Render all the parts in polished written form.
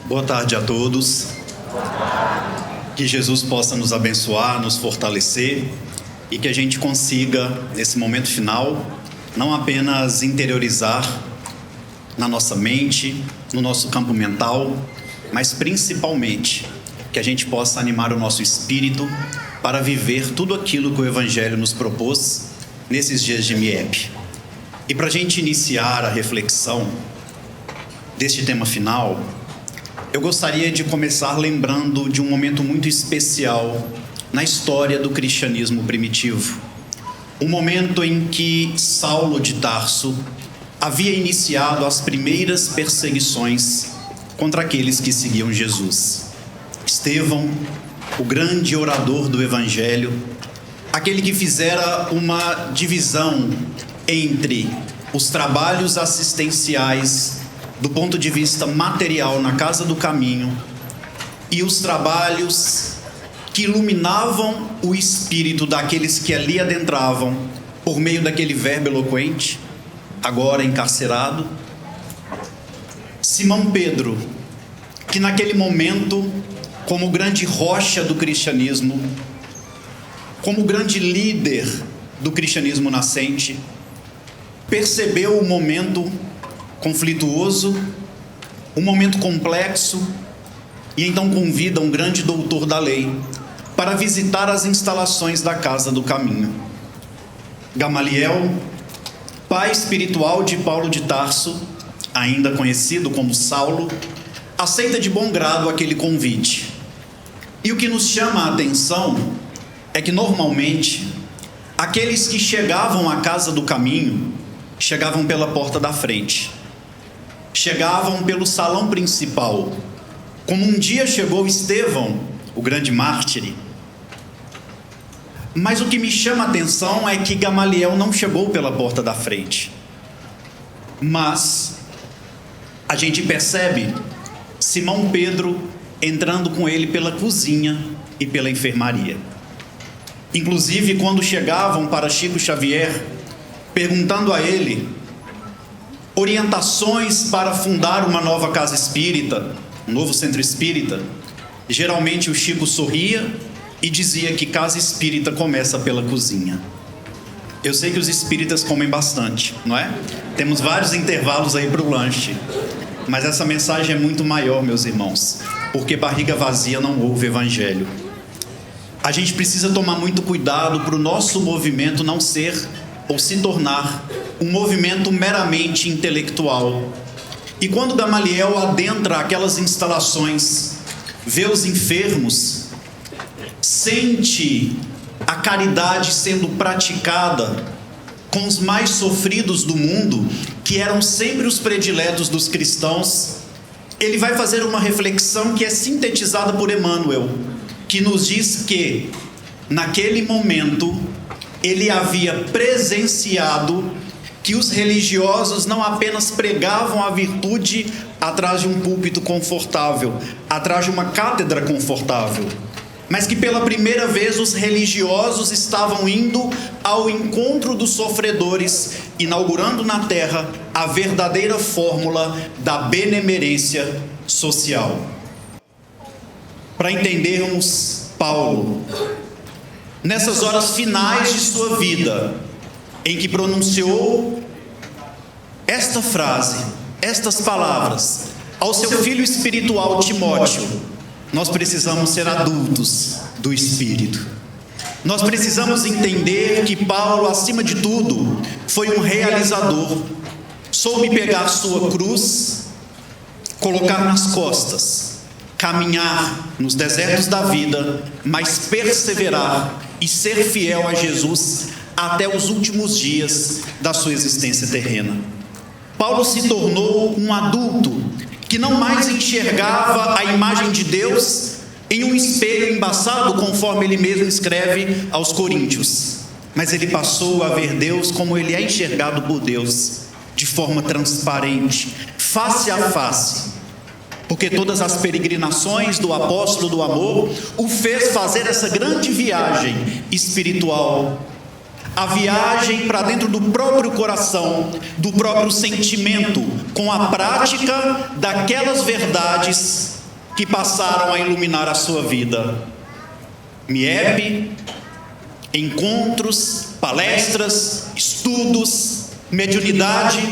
Boa tarde a todos. Que Jesus possa nos abençoar, nos fortalecer e que a gente consiga, nesse momento final, não apenas interiorizar na nossa mente, no nosso campo mental, mas principalmente que a gente possa animar o nosso espírito para viver tudo aquilo que o Evangelho nos propôs nesses dias de Miep. E para a gente iniciar a reflexão deste tema final, eu gostaria de começar lembrando de um momento muito especial na história do cristianismo primitivo. Um momento em que Saulo de Tarso havia iniciado as primeiras perseguições contra aqueles que seguiam Jesus. Estevão, o grande orador do Evangelho, aquele que fizera uma divisão entre os trabalhos assistenciais do ponto de vista material na Casa do Caminho e os trabalhos que iluminavam o espírito daqueles que ali adentravam por meio daquele verbo eloquente, agora encarcerado. Simão Pedro, que naquele momento, como grande rocha do cristianismo, como grande líder do cristianismo nascente, percebeu o momento conflituoso, um momento complexo, e então convida um grande doutor da lei para visitar as instalações da Casa do Caminho. Gamaliel, pai espiritual de Paulo de Tarso, ainda conhecido como Saulo, aceita de bom grado aquele convite. E o que nos chama a atenção é que normalmente aqueles que chegavam à Casa do Caminho chegavam pela porta da frente, chegavam pelo salão principal, como um dia chegou Estevão, o grande mártir. Mas o que me chama a atenção é que Gamaliel não chegou pela porta da frente, mas a gente percebe Simão Pedro entrando com ele pela cozinha e pela enfermaria. Inclusive, quando chegavam para Chico Xavier, perguntando a ele orientações para fundar uma nova casa espírita, um novo centro espírita, geralmente o Chico sorria e dizia que casa espírita começa pela cozinha. Eu sei que os espíritas comem bastante, não é? Temos vários intervalos aí para o lanche, mas essa mensagem é muito maior, meus irmãos, porque barriga vazia não ouve evangelho. A gente precisa tomar muito cuidado para o nosso movimento não ser ou se tornar um movimento meramente intelectual. E quando Gamaliel adentra aquelas instalações, vê os enfermos, sente a caridade sendo praticada com os mais sofridos do mundo, que eram sempre os prediletos dos cristãos, ele vai fazer uma reflexão que é sintetizada por Emmanuel, que nos diz que, naquele momento, ele havia presenciado que os religiosos não apenas pregavam a virtude atrás de um púlpito confortável, atrás de uma cátedra confortável, mas que pela primeira vez os religiosos estavam indo ao encontro dos sofredores, inaugurando na terra a verdadeira fórmula da benemerência social. Para entendermos Paulo, nessas horas finais de sua vida, em que pronunciou esta frase, estas palavras, ao seu filho espiritual Timóteo, nós precisamos ser adultos do Espírito. Nós precisamos entender que Paulo, acima de tudo, foi um realizador. Soube pegar sua cruz, colocar nas costas, caminhar nos desertos da vida, mas perseverar e ser fiel a Jesus até os últimos dias da sua existência terrena. Paulo se tornou um adulto que não mais enxergava a imagem de Deus em um espelho embaçado, conforme ele mesmo escreve aos Coríntios, mas ele passou a ver Deus como ele é enxergado por Deus, de forma transparente, face a face, porque todas as peregrinações do apóstolo do amor o fez fazer essa grande viagem espiritual, a viagem para dentro do próprio coração, do próprio sentimento, com a prática daquelas verdades que passaram a iluminar a sua vida. MIEP, encontros, palestras, estudos, mediunidade,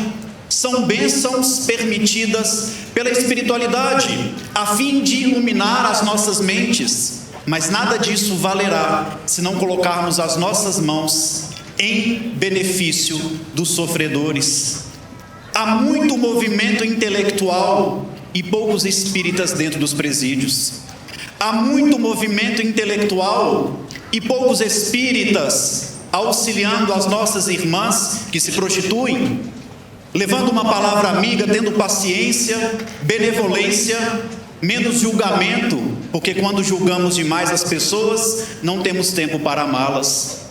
são bênçãos permitidas pela espiritualidade, a fim de iluminar as nossas mentes, mas nada disso valerá se não colocarmos as nossas mãos em benefício dos sofredores. Há muito movimento intelectual e poucos espíritas dentro dos presídios. Há muito movimento intelectual e poucos espíritas auxiliando as nossas irmãs que se prostituem, levando uma palavra amiga, tendo paciência, benevolência, menos julgamento, porque quando julgamos demais as pessoas, não temos tempo para amá-las.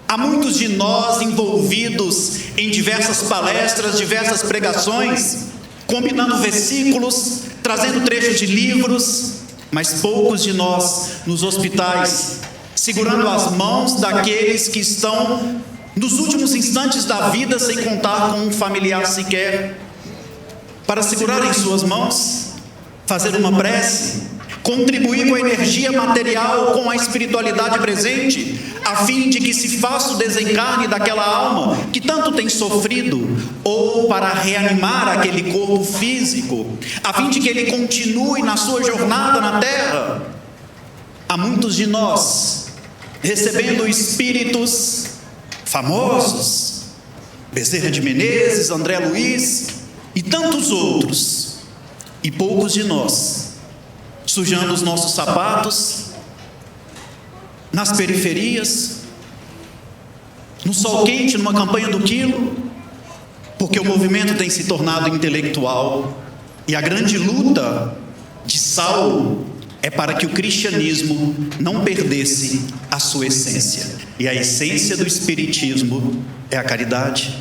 Há muitos de nós envolvidos em diversas palestras, diversas pregações, combinando versículos, trazendo trechos de livros, mas poucos de nós nos hospitais, segurando as mãos daqueles que estão nos últimos instantes da vida, sem contar com um familiar sequer, para segurar em suas mãos, fazer uma prece, contribuir com a energia material, com a espiritualidade presente, a fim de que se faça o desencarne daquela alma que tanto tem sofrido, ou para reanimar aquele corpo físico, a fim de que ele continue na sua jornada na terra. Há muitos de nós recebendo espíritos famosos, Bezerra de Menezes, André Luiz e tantos outros, e poucos de nós sujando os nossos sapatos nas periferias, no sol quente, numa campanha do quilo, porque o movimento tem se tornado intelectual, e a grande luta de Saulo é para que o cristianismo não perdesse a sua essência. E a essência do espiritismo é a caridade,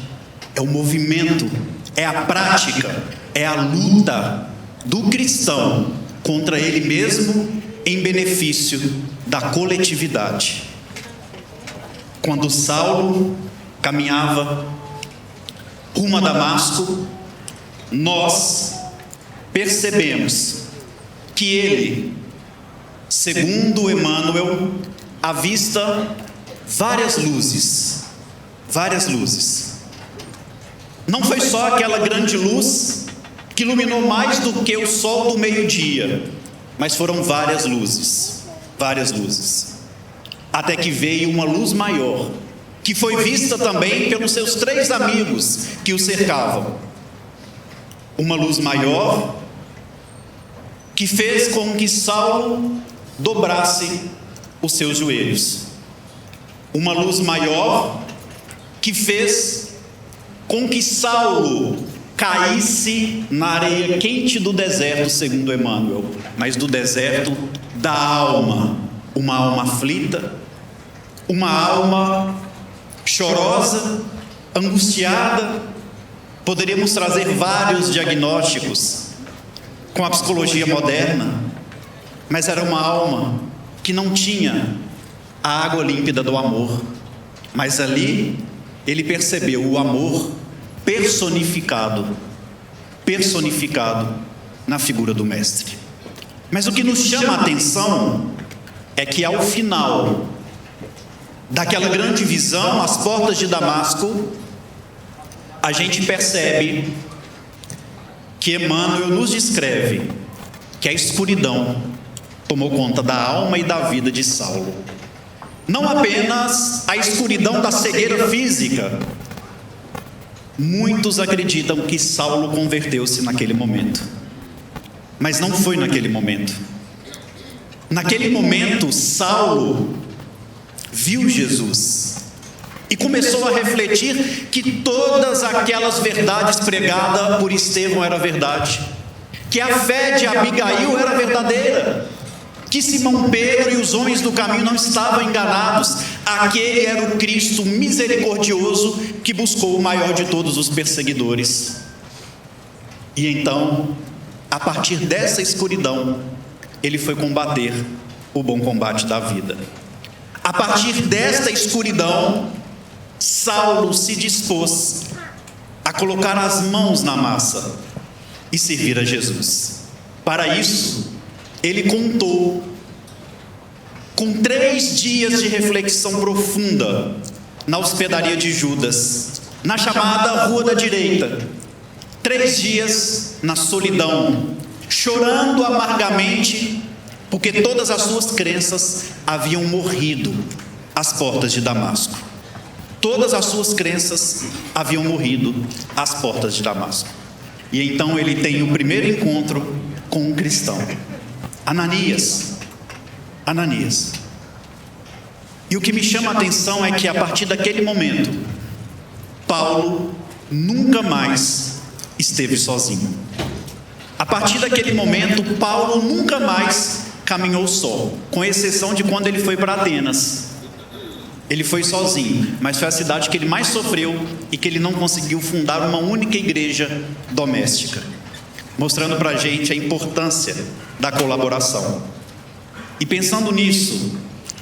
é o movimento, é a prática, é a luta do cristão contra ele mesmo em benefício da coletividade. Quando Saulo caminhava rumo a Damasco, nós percebemos que ele, segundo Emmanuel, avista várias luzes. Não foi só aquela grande luz que iluminou mais do que o sol do meio-dia, mas foram várias luzes, até que veio uma luz maior, que foi vista também pelos seus 3 amigos que o cercavam. Uma luz maior que fez com que Saulo dobrasse os seus joelhos. Uma luz maior que fez com que Saulo caísse na areia quente do deserto, segundo Emmanuel, mas do deserto da alma, uma alma aflita, uma alma chorosa, angustiada. Poderíamos trazer vários diagnósticos com a psicologia moderna, mas era uma alma que não tinha a água límpida do amor. Mas ali ele percebeu o amor personificado na figura do Mestre. Mas o que nos chama a atenção é que ao final daquela grande visão, às portas de Damasco, a gente percebe que Emmanuel nos descreve que a escuridão tomou conta da alma e da vida de Saulo. Não apenas a escuridão da cegueira física. Muitos acreditam que Saulo converteu-se naquele momento, mas não foi naquele momento. Naquele momento, Saulo viu Jesus e começou a refletir que todas aquelas verdades pregadas por Estevão eram verdade, que a fé de Abigail era verdadeira, que Simão Pedro e os homens do caminho não estavam enganados. Aquele era o Cristo misericordioso que buscou o maior de todos os perseguidores. E então, a partir dessa escuridão, ele foi combater o bom combate da vida. A partir desta escuridão, Saulo se dispôs a colocar as mãos na massa e servir a Jesus. Para isso, ele contou com 3 dias de reflexão profunda na hospedaria de Judas, na chamada Rua da Direita. 3 dias na solidão, chorando amargamente, porque todas as suas crenças haviam morrido às portas de Damasco. Todas as suas crenças haviam morrido às portas de Damasco. E então ele tem o primeiro encontro com um cristão, Ananias. E o que me chama a atenção é que a partir daquele momento, Paulo nunca mais esteve sozinho. A partir daquele momento, Paulo nunca mais caminhou só, com exceção de quando ele foi para Atenas. Ele foi sozinho, mas foi a cidade que ele mais sofreu e que ele não conseguiu fundar uma única igreja doméstica, mostrando para a gente a importância da colaboração. E pensando nisso,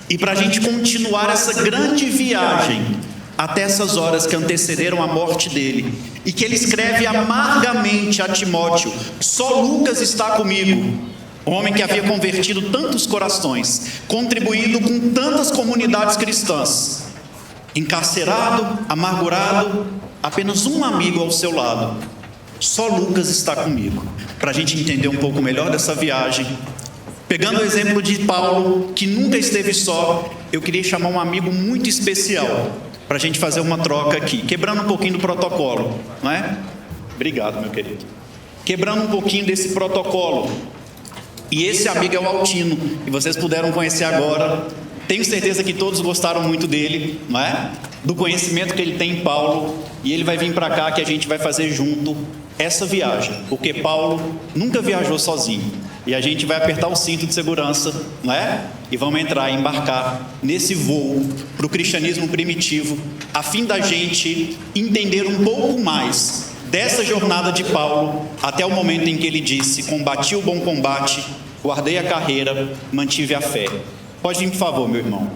e para a gente continuar essa grande viagem até essas horas que antecederam a morte dele, e que ele escreve amargamente a Timóteo: só Lucas está comigo. Homem que havia convertido tantos corações, contribuído com tantas comunidades cristãs, encarcerado, amargurado, apenas um amigo ao seu lado. Só Lucas está comigo. Para a gente entender um pouco melhor dessa viagem, pegando o exemplo de Paulo, que nunca esteve só, eu queria chamar um amigo muito especial para a gente fazer uma troca aqui, quebrando um pouquinho do protocolo, não é? Obrigado, meu querido. Quebrando um pouquinho desse protocolo. E esse amigo é o Altino, que vocês puderam conhecer agora. Tenho certeza que todos gostaram muito dele, não é? Do conhecimento que ele tem em Paulo. E ele vai vir para cá, que a gente vai fazer junto essa viagem, porque Paulo nunca viajou sozinho. E a gente vai apertar o cinto de segurança, não é? E vamos entrar, embarcar nesse voo para o cristianismo primitivo, a fim da gente entender um pouco mais dessa jornada de Paulo, até o momento em que ele disse: combati o bom combate, guardei a carreira, mantive a fé. Pode vir, por favor, meu irmão.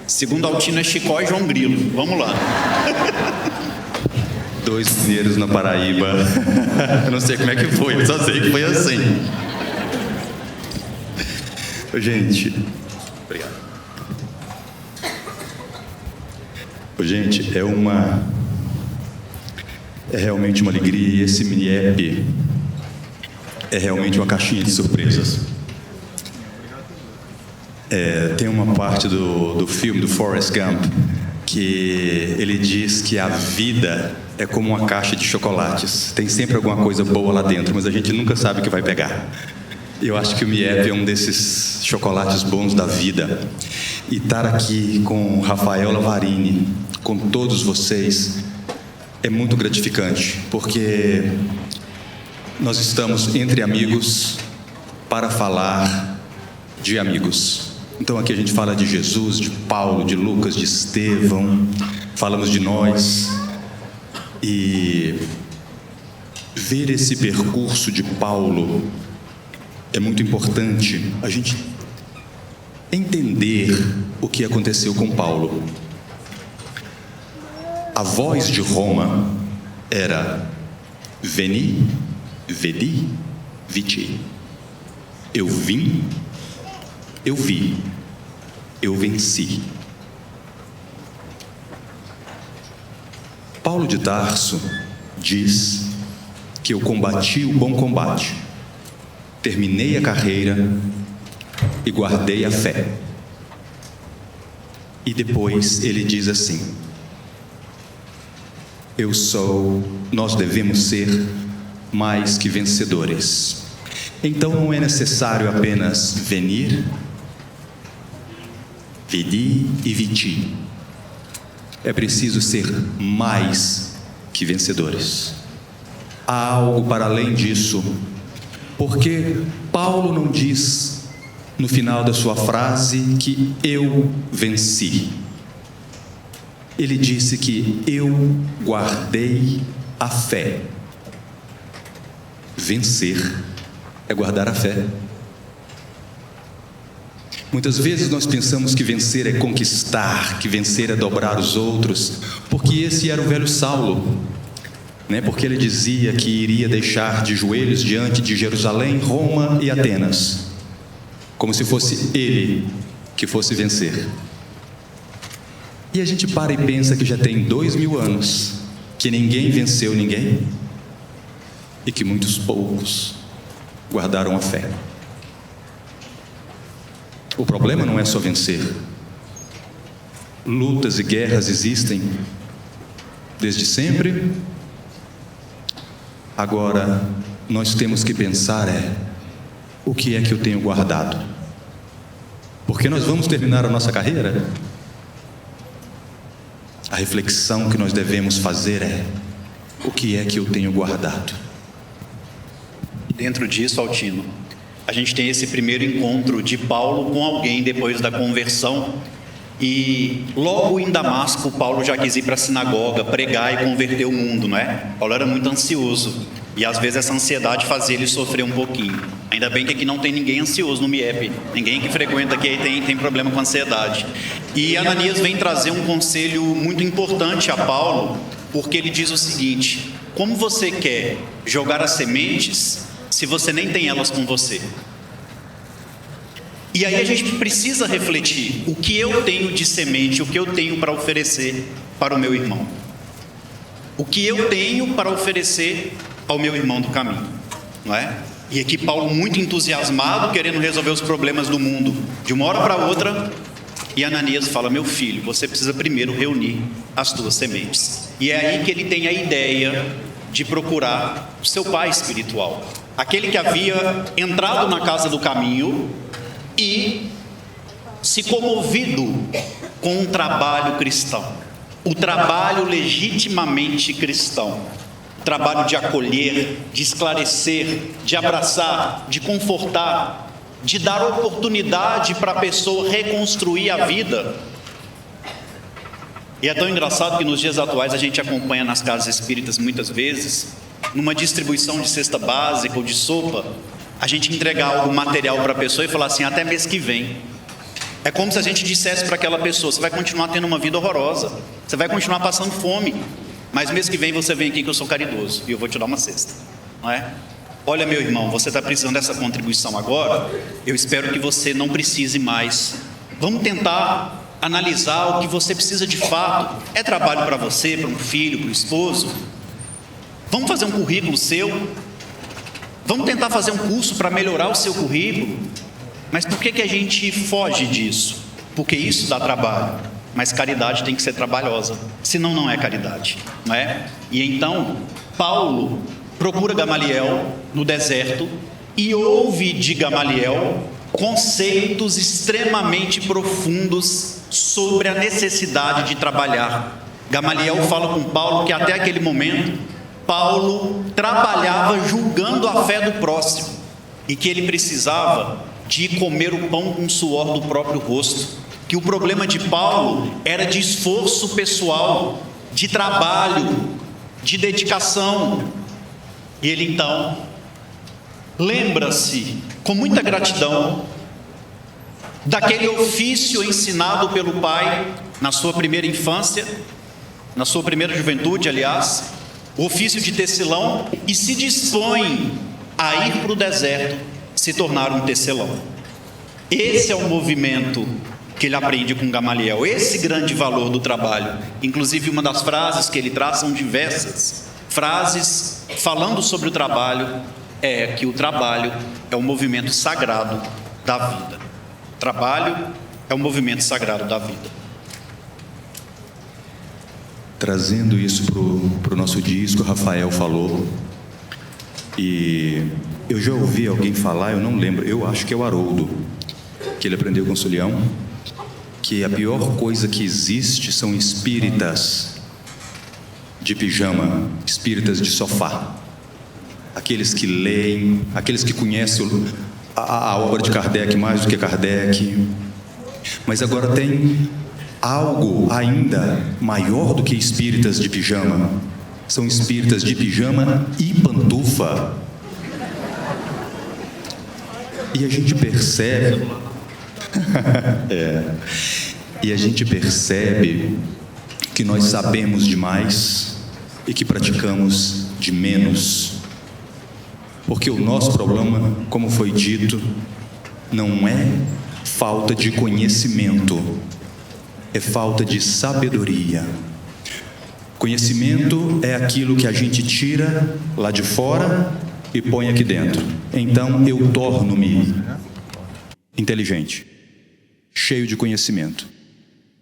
Segundo Altino é Chicó e João Grilo. Vamos lá. 2 mineiros na Paraíba. Eu não sei como é que foi, eu só sei que foi assim. Gente, obrigado. Gente, é realmente uma alegria, e esse mini-app é realmente uma caixinha de surpresas. Tem uma parte do filme do Forrest Gump que ele diz que a vida é como uma caixa de chocolates. Tem sempre alguma coisa boa lá dentro, mas a gente nunca sabe o que vai pegar. Eu acho que o MIEP é um desses chocolates bons da vida. E estar aqui com Rafael Lavarini, com todos vocês, é muito gratificante, porque nós estamos entre amigos para falar de amigos. Então aqui a gente fala de Jesus, de Paulo, de Lucas, de Estevão, falamos de nós. E ver esse percurso de Paulo é muito importante, a gente entender o que aconteceu com Paulo. A voz de Roma era Veni, Vedi, Vici. Eu vim, eu vi, eu venci. Paulo de Tarso diz que eu combati o bom combate, terminei a carreira e guardei a fé. E depois ele diz assim: nós devemos ser mais que vencedores. Então não é necessário apenas venir, vedi e viti. É preciso ser mais que vencedores. Há algo para além disso, porque Paulo não diz no final da sua frase que eu venci. Ele disse que eu guardei a fé. Vencer é guardar a fé. Muitas vezes nós pensamos que vencer é conquistar, que vencer é dobrar os outros, porque esse era o velho Saulo, né? Porque ele dizia que iria deixar de joelhos diante de Jerusalém, Roma e Atenas, como se fosse ele que fosse vencer. E a gente para e pensa que já tem 2000 anos que ninguém venceu ninguém e que muitos poucos guardaram a fé. O problema não é só vencer. Lutas e guerras existem desde sempre. Agora, nós temos que pensar o que é que eu tenho guardado? Porque nós vamos terminar a nossa carreira. A reflexão que nós devemos fazer o que é que eu tenho guardado? Dentro disso, Altino, a gente tem esse primeiro encontro de Paulo com alguém depois da conversão, e logo em Damasco, Paulo já quis ir para a sinagoga, pregar e converter o mundo, não é? Paulo era muito ansioso, e às vezes essa ansiedade fazia ele sofrer um pouquinho. Ainda bem que aqui não tem ninguém ansioso no MIEP, ninguém que frequenta aqui tem problema com ansiedade. E Ananias vem trazer um conselho muito importante a Paulo, porque ele diz o seguinte: como você quer jogar as sementes se você nem tem elas com você? E aí a gente precisa refletir: o que eu tenho de semente, o que eu tenho para oferecer para o meu irmão? O que eu tenho para oferecer ao meu irmão do caminho, não é? E aqui Paulo muito entusiasmado, querendo resolver os problemas do mundo de uma hora para outra, e Ananias fala: meu filho, você precisa primeiro reunir as tuas sementes. E é aí que ele tem a ideia de procurar o seu pai espiritual, aquele que havia entrado na casa do caminho e se comovido com um trabalho cristão, o trabalho legitimamente cristão, o trabalho de acolher, de esclarecer, de abraçar, de confortar, de dar oportunidade para a pessoa reconstruir a vida. E é tão engraçado que nos dias atuais a gente acompanha nas casas espíritas muitas vezes, numa distribuição de cesta básica ou de sopa, a gente entregar algum material para a pessoa e falar assim: até mês que vem. É como se a gente dissesse para aquela pessoa: você vai continuar tendo uma vida horrorosa, você vai continuar passando fome, mas mês que vem você vem aqui que eu sou caridoso e eu vou te dar uma cesta, não é? Olha, meu irmão, você está precisando dessa contribuição agora, eu espero que você não precise mais. Vamos tentar analisar o que você precisa de fato. É trabalho para você, para um filho, para o esposo? Vamos fazer um currículo seu? Vamos tentar fazer um curso para melhorar o seu currículo? Mas por que a gente foge disso? Porque isso dá trabalho. Mas caridade tem que ser trabalhosa, senão não é caridade, não é? E então, Paulo procura Gamaliel no deserto e ouve de Gamaliel conceitos extremamente profundos sobre a necessidade de trabalhar. Gamaliel fala com Paulo que até aquele momento Paulo trabalhava julgando a fé do próximo e que ele precisava de comer o pão com o suor do próprio rosto, que o problema de Paulo era de esforço pessoal, de trabalho, de dedicação. E ele então lembra-se com muita gratidão daquele ofício ensinado pelo pai na sua primeira infância, na sua primeira juventude, aliás, o ofício de tecelão, e se dispõe a ir para o deserto se tornar um tecelão. Esse é o movimento que ele aprende com Gamaliel, esse grande valor do trabalho. Inclusive, uma das frases que ele traz são diversas frases falando sobre o trabalho, é que o trabalho é o movimento sagrado da vida. O trabalho é o movimento sagrado da vida. Trazendo isso para o nosso disco, Rafael falou, e eu já ouvi alguém falar, eu não lembro, eu acho que é o Haroldo, que ele aprendeu com o Sulião, que a pior coisa que existe são espíritas de pijama, espíritas de sofá, aqueles que leem, aqueles que conhecem a obra de Kardec mais do que Kardec. Mas agora tem algo ainda maior do que espíritas de pijama, são espíritas de pijama e pantufa. E a gente percebe, E a gente percebe que nós sabemos demais e que praticamos de menos. Porque o nosso problema, como foi dito, não é falta de conhecimento, é falta de sabedoria. Conhecimento é aquilo que a gente tira lá de fora e põe aqui dentro. Então eu torno-me inteligente, cheio de conhecimento.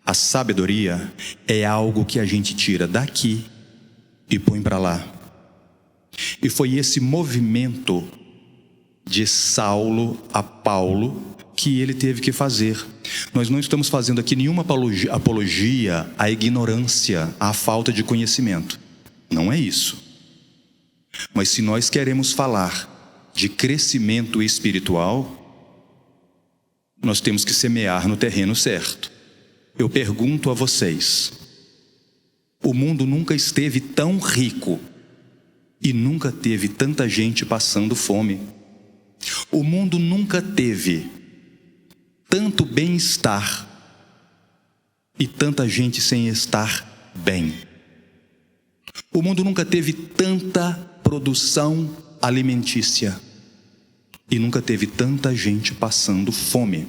A sabedoria é algo que a gente tira daqui e põe para lá. E foi esse movimento de Saulo a Paulo que ele teve que fazer. Nós não estamos fazendo aqui nenhuma apologia à ignorância, à falta de conhecimento. Não é isso. Mas se nós queremos falar de crescimento espiritual, nós temos que semear no terreno certo. Eu pergunto a vocês: o mundo nunca esteve tão rico e nunca teve tanta gente passando fome. O mundo nunca teve tanto bem-estar e tanta gente sem estar bem. O mundo nunca teve tanta produção alimentícia e nunca teve tanta gente passando fome.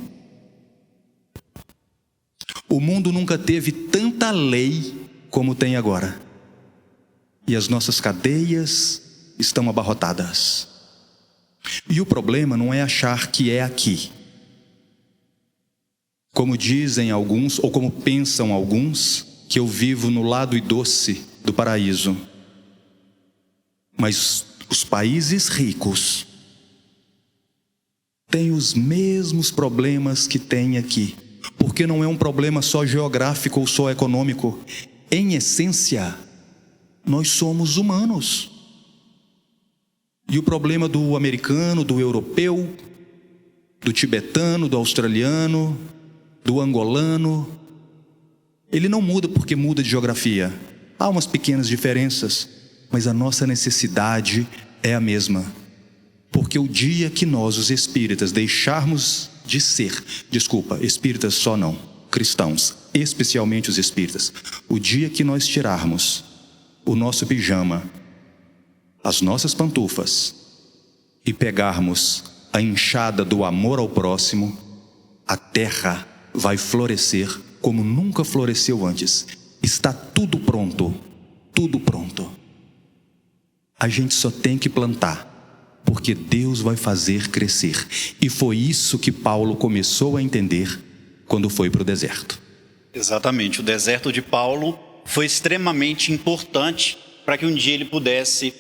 O mundo nunca teve tanta lei como tem agora. E as nossas cadeias estão abarrotadas. E o problema não é achar que é aqui. Como dizem alguns, ou como pensam alguns, que eu vivo no lado doce do paraíso. Mas os países ricos têm os mesmos problemas que tem aqui. Porque não é um problema só geográfico ou só econômico. Em essência, nós somos humanos. E o problema do americano, do europeu, do tibetano, do australiano, do angolano, ele não muda porque muda de geografia. Há umas pequenas diferenças, mas a nossa necessidade é a mesma. Porque o dia que nós, os espíritas, deixarmos de ser, espíritas só não, cristãos, especialmente os espíritas, o dia que nós tirarmos o nosso pijama, as nossas pantufas e pegarmos a enxada do amor ao próximo, a terra vai florescer como nunca floresceu antes. Está tudo pronto, tudo pronto. A gente só tem que plantar, porque Deus vai fazer crescer. E foi isso que Paulo começou a entender quando foi para o deserto. Exatamente, o deserto de Paulo foi extremamente importante para que um dia ele pudesse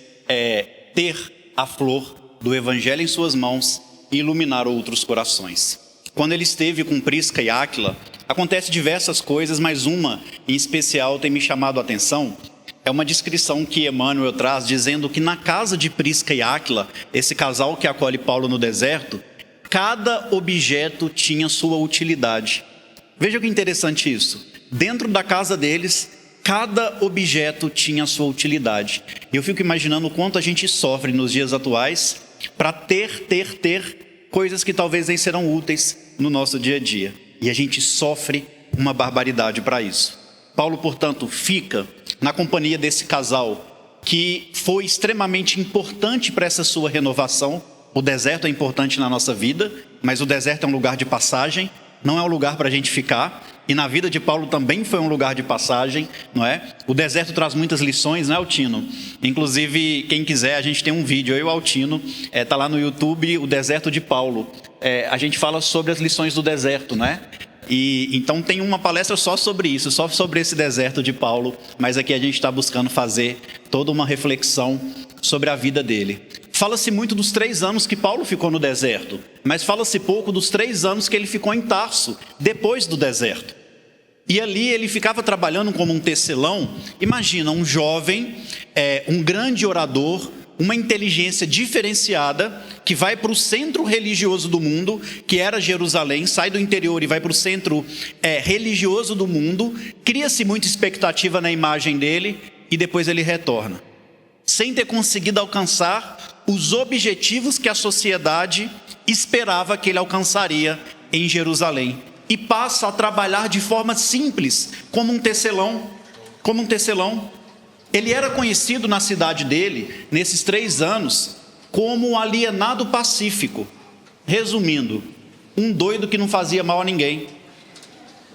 ter a flor do Evangelho em suas mãos e iluminar outros corações. Quando ele esteve com Prisca e Áquila, acontece diversas coisas, mas uma em especial tem me chamado a atenção. É uma descrição que Emmanuel traz, dizendo que na casa de Prisca e Áquila, esse casal que acolhe Paulo no deserto, cada objeto tinha sua utilidade. Veja que interessante isso. Dentro da casa deles, cada objeto tinha sua utilidade. Eu fico imaginando o quanto a gente sofre nos dias atuais para ter coisas que talvez nem serão úteis no nosso dia a dia. E a gente sofre uma barbaridade para isso. Paulo, portanto, fica na companhia desse casal que foi extremamente importante para essa sua renovação. O deserto é importante na nossa vida, mas o deserto é um lugar de passagem, não é um lugar para a gente ficar. E na vida de Paulo também foi um lugar de passagem, não é? O deserto traz muitas lições, não é, Altino? Inclusive, quem quiser, a gente tem um vídeo, eu e o Altino, está lá no YouTube, o deserto de Paulo. A gente fala sobre as lições do deserto, não é? E então tem uma palestra só sobre isso, só sobre esse deserto de Paulo, mas aqui a gente está buscando fazer toda uma reflexão sobre a vida dele. Fala-se muito dos 3 anos que Paulo ficou no deserto, mas fala-se pouco dos 3 anos que ele ficou em Tarso, depois do deserto. E ali ele ficava trabalhando como um tecelão. Imagina, um jovem, um grande orador, uma inteligência diferenciada, que vai para o centro religioso do mundo, que era Jerusalém, sai do interior e vai para o centro religioso do mundo, cria-se muita expectativa na imagem dele e depois ele retorna, sem ter conseguido alcançar os objetivos que a sociedade esperava que ele alcançaria em Jerusalém e passa a trabalhar de forma simples, como um tecelão. Ele era conhecido na cidade dele, nesses 3 anos, como um alienado pacífico. Resumindo, um doido que não fazia mal a ninguém.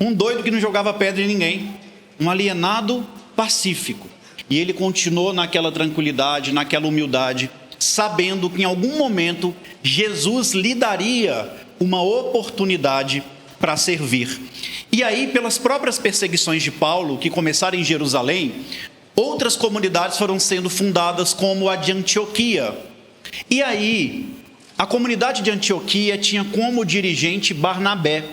Um doido que não jogava pedra em ninguém. Um alienado pacífico. E ele continuou naquela tranquilidade, naquela humildade, sabendo que em algum momento Jesus lhe daria uma oportunidade para servir. E aí, pelas próprias perseguições de Paulo, que começaram em Jerusalém, outras comunidades foram sendo fundadas, como a de Antioquia. E aí, a comunidade de Antioquia tinha como dirigente Barnabé.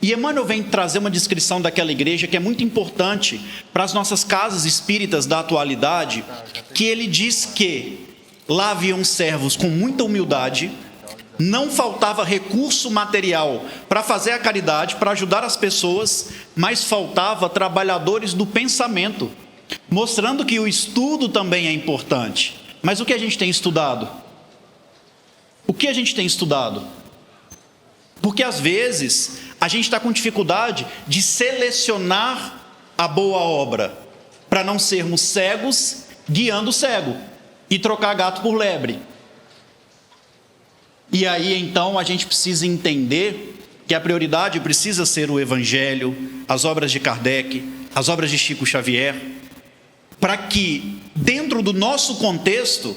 E Emmanuel vem trazer uma descrição daquela igreja que é muito importante para as nossas casas espíritas da atualidade, que ele diz que lá haviam servos com muita humildade, não faltava recurso material para fazer a caridade, para ajudar as pessoas, mas faltava trabalhadores do pensamento, mostrando que o estudo também é importante. Mas o que a gente tem estudado? O que a gente tem estudado? Porque às vezes a gente está com dificuldade de selecionar a boa obra, para não sermos cegos guiando o cego e trocar gato por lebre. E aí então a gente precisa entender que a prioridade precisa ser o Evangelho, as obras de Kardec, as obras de Chico Xavier, para que dentro do nosso contexto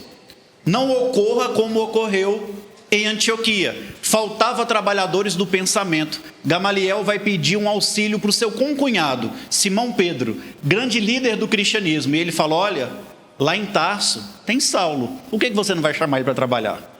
não ocorra como ocorreu em Antioquia. Faltava trabalhadores do pensamento. Gamaliel vai pedir um auxílio para o seu concunhado, Simão Pedro, grande líder do cristianismo. E ele fala: olha, lá em Tarso tem Saulo, por que você não vai chamar ele para trabalhar?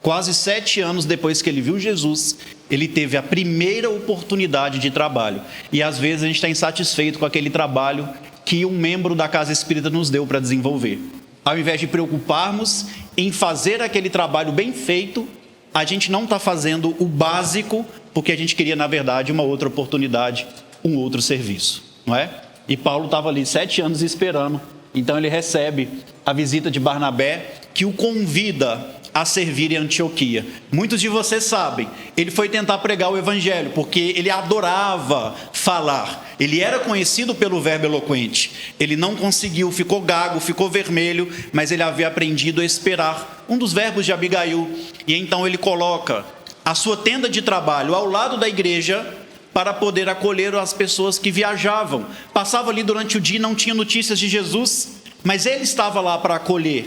Quase 7 anos depois que ele viu Jesus, ele teve a primeira oportunidade de trabalho. E às vezes a gente está insatisfeito com aquele trabalho que um membro da casa espírita nos deu para desenvolver. Ao invés de preocuparmos em fazer aquele trabalho bem feito, a gente não está fazendo o básico, porque a gente queria, na verdade, uma outra oportunidade, um outro serviço, não é? E Paulo estava ali 7 anos esperando. Então ele recebe a visita de Barnabé, que o convida a servir em Antioquia. Muitos de vocês sabem, ele foi tentar pregar o evangelho, porque ele adorava falar. Ele era conhecido pelo verbo eloquente. Ele não conseguiu, ficou gago, ficou vermelho, mas ele havia aprendido a esperar. Um dos verbos de Abigail. E então ele coloca a sua tenda de trabalho ao lado da igreja, para poder acolher as pessoas que viajavam. Passava ali durante o dia e não tinha notícias de Jesus, mas ele estava lá para acolher.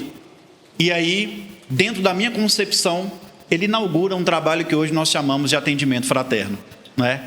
E aí, dentro da minha concepção, ele inaugura um trabalho que hoje nós chamamos de atendimento fraterno, não é?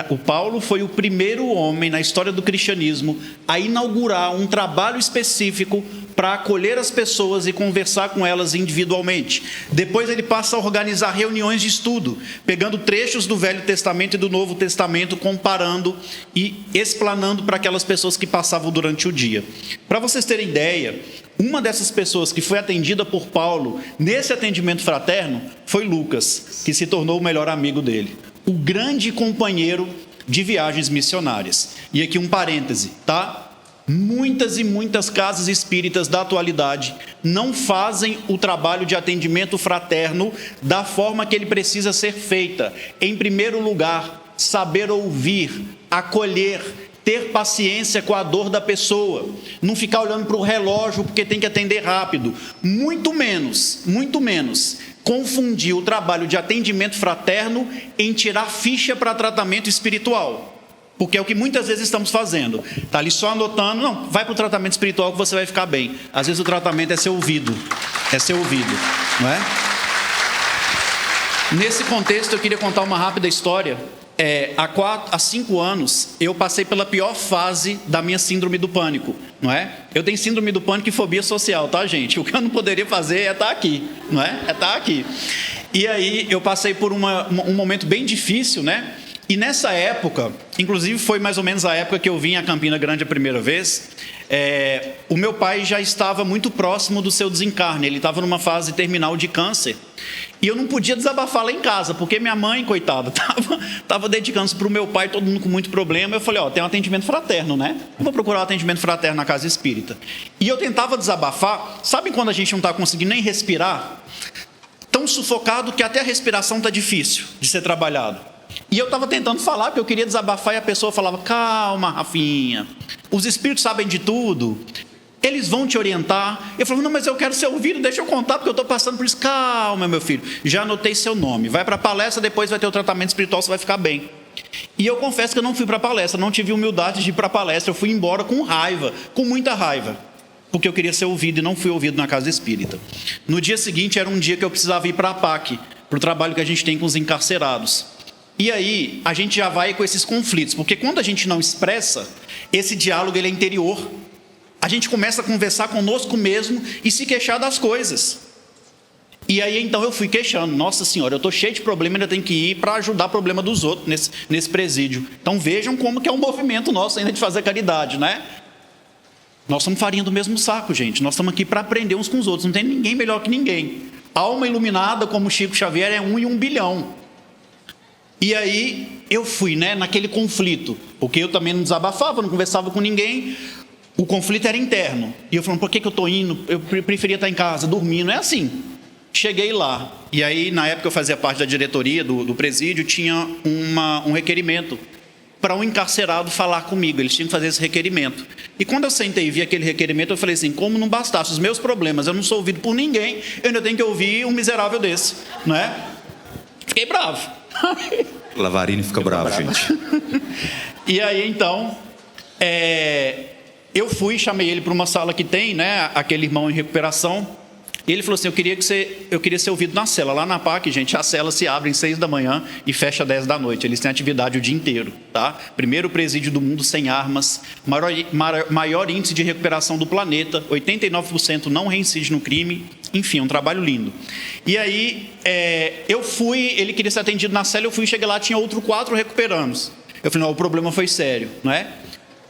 O Paulo foi o primeiro homem na história do cristianismo a inaugurar um trabalho específico para acolher as pessoas e conversar com elas individualmente. Depois ele passa a organizar reuniões de estudo, pegando trechos do Velho Testamento e do Novo Testamento, comparando e explanando para aquelas pessoas que passavam durante o dia. Para vocês terem ideia, uma dessas pessoas que foi atendida por Paulo nesse atendimento fraterno foi Lucas, que se tornou o melhor amigo dele, o grande companheiro de viagens missionárias. E aqui um parêntese, tá? Muitas e muitas casas espíritas da atualidade não fazem o trabalho de atendimento fraterno da forma que ele precisa ser feita. Em primeiro lugar, saber ouvir, acolher, ter paciência com a dor da pessoa, não ficar olhando para o relógio porque tem que atender rápido, muito menos confundir o trabalho de atendimento fraterno em tirar ficha para tratamento espiritual, porque é o que muitas vezes estamos fazendo. Está ali só anotando: não, vai para o tratamento espiritual que você vai ficar bem. Às vezes o tratamento é ser ouvido, não é? Nesse contexto eu queria contar uma rápida história. Há 5 anos eu passei pela pior fase da minha síndrome do pânico, não é? Eu tenho síndrome do pânico e fobia social, tá, gente? O que eu não poderia fazer é estar aqui, não é? É estar aqui. E aí eu passei por um momento bem difícil, né? E nessa época, inclusive foi mais ou menos a época que eu vim a Campina Grande a primeira vez, o meu pai já estava muito próximo do seu desencarne. Ele estava numa fase terminal de câncer. E eu não podia desabafar lá em casa, porque minha mãe, coitada, estava dedicando-se para o meu pai, todo mundo com muito problema. Eu falei: tem um atendimento fraterno, né? Eu vou procurar um atendimento fraterno na casa espírita. E eu tentava desabafar. Sabe quando a gente não está conseguindo nem respirar? Tão sufocado que até a respiração está difícil de ser trabalhado. E eu estava tentando falar, porque eu queria desabafar, e a pessoa falava: calma, Rafinha, os espíritos sabem de tudo, eles vão te orientar. Eu falava: não, mas eu quero ser ouvido, deixa eu contar, porque eu estou passando por isso. Calma, meu filho, já anotei seu nome, vai para a palestra, depois vai ter o tratamento espiritual, você vai ficar bem. E eu confesso que eu não fui para a palestra, não tive humildade de ir para a palestra, eu fui embora com raiva, com muita raiva, porque eu queria ser ouvido e não fui ouvido na casa espírita. No dia seguinte era um dia que eu precisava ir para a PAC, para o trabalho que a gente tem com os encarcerados. E aí a gente já vai com esses conflitos, porque quando a gente não expressa, esse diálogo ele é interior. A gente começa a conversar conosco mesmo e se queixar das coisas. E aí então eu fui queixando: nossa senhora, eu estou cheio de problema, ainda tenho que ir para ajudar o problema dos outros nesse presídio. Então vejam como que é um movimento nosso ainda de fazer caridade, né? Nós somos farinha do mesmo saco, gente. Nós estamos aqui para aprender uns com os outros, não tem ninguém melhor que ninguém. Alma iluminada como Chico Xavier é 1 em 1 bilhão. E aí eu fui, né, naquele conflito, porque eu também não desabafava, não conversava com ninguém. O conflito era interno. E eu falando: por que eu estou indo? Eu preferia estar em casa, dormindo. É assim. Cheguei lá. E aí, na época eu fazia parte da diretoria do presídio, tinha um requerimento para um encarcerado falar comigo. Eles tinham que fazer esse requerimento. E quando eu sentei e vi aquele requerimento, eu falei assim: como não bastasse os meus problemas, eu não sou ouvido por ninguém, eu ainda tenho que ouvir um miserável desse, não é? Fiquei bravo. Lavarini fica bravo, gente. E aí, então, eu fui, chamei ele para uma sala que tem, né, aquele irmão em recuperação. E ele falou assim: eu queria ser ouvido na cela. Lá na PAC, gente, as celas se abrem 6 da manhã e fecha 10 da noite. Eles têm atividade o dia inteiro, tá? Primeiro presídio do mundo sem armas, maior índice de recuperação do planeta, 89% não reincide no crime. Enfim, um trabalho lindo. E aí, eu fui, ele queria ser atendido na cela, eu fui, cheguei lá, tinha outro 4 recuperandos. Eu falei: não, o problema foi sério, não é?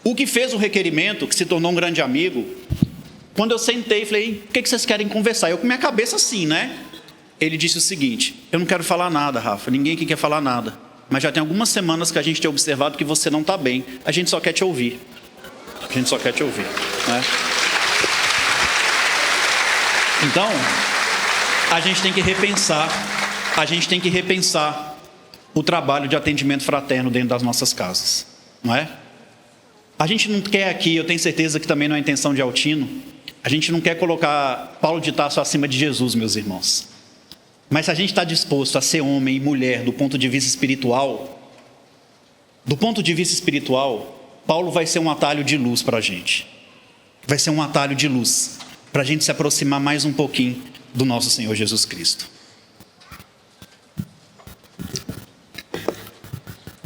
O que fez o requerimento, que se tornou um grande amigo, quando eu sentei, falei: o que vocês querem conversar? Eu com minha cabeça assim, né? Ele disse o seguinte: eu não quero falar nada, Rafa, ninguém aqui quer falar nada, mas já tem algumas semanas que a gente tem observado que você não está bem, a gente só quer te ouvir. A gente só quer te ouvir, né? Então, a gente tem que repensar o trabalho de atendimento fraterno dentro das nossas casas, não é? A gente não quer aqui, eu tenho certeza que também não é a intenção de Altino, a gente não quer colocar Paulo de Tarso acima de Jesus, meus irmãos. Mas se a gente está disposto a ser homem e mulher do ponto de vista espiritual, Paulo vai ser um atalho de luz para a gente. Vai ser um atalho de luz para a gente se aproximar mais um pouquinho do nosso Senhor Jesus Cristo.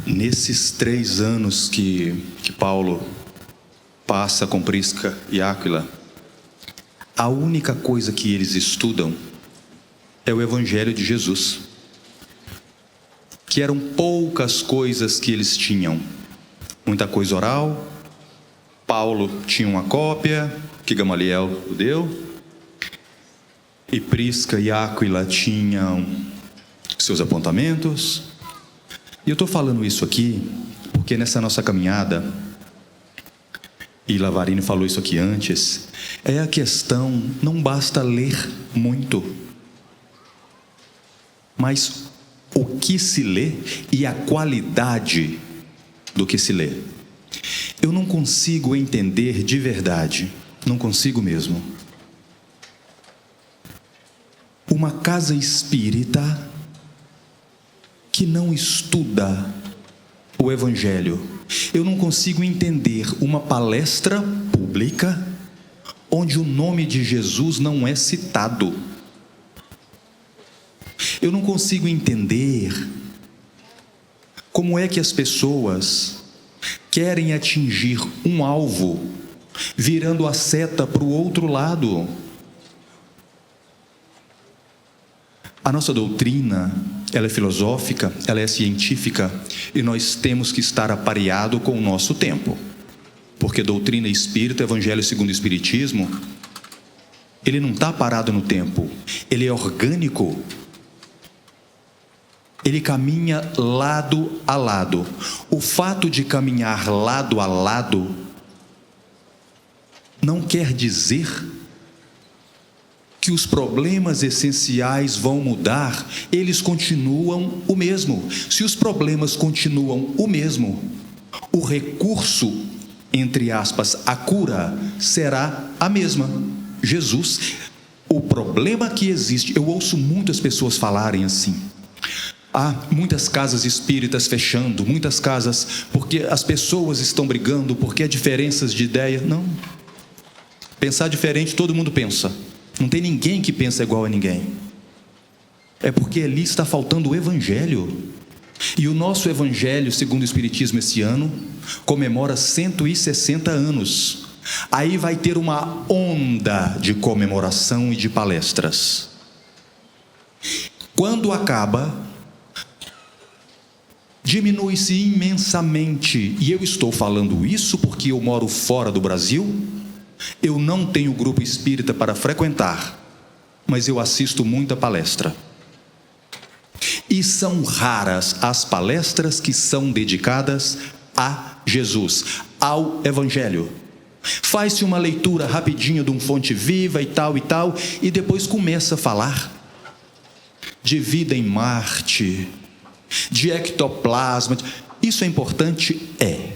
Nesses 3 anos que Paulo passa com Prisca e Áquila, a única coisa que eles estudam é o Evangelho de Jesus, que eram poucas coisas que eles tinham. Muita coisa oral. Paulo tinha uma cópia que Gamaliel deu, e Prisca e Áquila tinham seus apontamentos. E eu estou falando isso aqui porque nessa nossa caminhada, e Lavarini falou isso aqui antes, a questão: não basta ler muito, mas o que se lê e a qualidade do que se lê. Eu não consigo entender de verdade, não consigo mesmo, uma casa espírita que não estuda o Evangelho. Eu não consigo entender uma palestra pública onde o nome de Jesus não é citado. Eu não consigo entender como é que as pessoas querem atingir um alvo virando a seta para o outro lado. A nossa doutrina, ela é filosófica, ela é científica, e nós temos que estar apareado com o nosso tempo, porque doutrina espírita, Evangelho segundo o Espiritismo, ele não está parado no tempo, ele é orgânico, ele caminha lado a lado. O fato de caminhar lado a lado não quer dizer que os problemas essenciais vão mudar, eles continuam o mesmo. Se os problemas continuam o mesmo, o recurso, entre aspas, a cura, será a mesma. Jesus. O problema que existe, eu ouço muitas pessoas falarem assim: há muitas casas espíritas fechando, muitas casas, porque as pessoas estão brigando, porque há diferenças de ideia. Não. Pensar diferente, todo mundo pensa. Não tem ninguém que pensa igual a ninguém. É porque ali está faltando o Evangelho. E o nosso Evangelho, segundo o Espiritismo, esse ano, comemora 160 anos. Aí vai ter uma onda de comemoração e de palestras. Quando acaba, diminui-se imensamente. E eu estou falando isso porque eu moro fora do Brasil. Eu não tenho grupo espírita para frequentar, mas eu assisto muita palestra. E são raras as palestras que são dedicadas a Jesus, ao Evangelho. Faz-se uma leitura rapidinha de um Fonte Viva e tal, e depois começa a falar de vida em Marte, de ectoplasma. Isso é importante? É.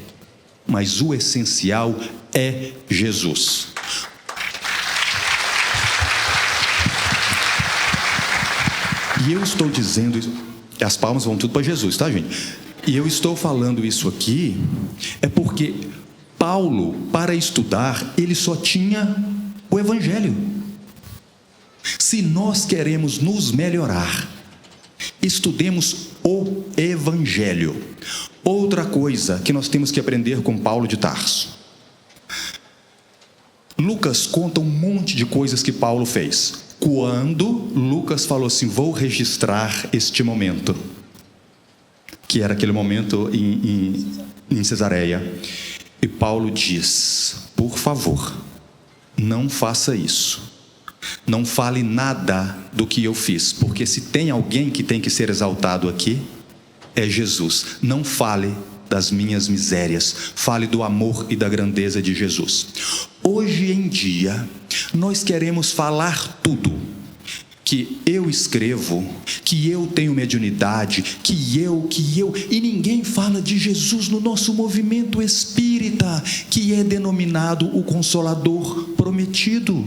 Mas o essencial é Jesus. E eu estou dizendo isso, as palmas vão tudo para Jesus, tá, gente? E eu estou falando isso aqui, é porque Paulo, para estudar, ele só tinha o Evangelho. Se nós queremos nos melhorar, estudemos o Evangelho. Outra coisa que nós temos que aprender com Paulo de Tarso. Lucas conta um monte de coisas que Paulo fez. Quando Lucas falou assim: vou registrar este momento, que era aquele momento em Cesareia, e Paulo diz: por favor, não faça isso. Não fale nada do que eu fiz, porque se tem alguém que tem que ser exaltado aqui, é Jesus. Não fale das minhas misérias, fale do amor e da grandeza de Jesus. Hoje em dia, nós queremos falar tudo. Que eu escrevo, que eu tenho mediunidade, que eu, e ninguém fala de Jesus no nosso movimento espírita, que é denominado o Consolador Prometido.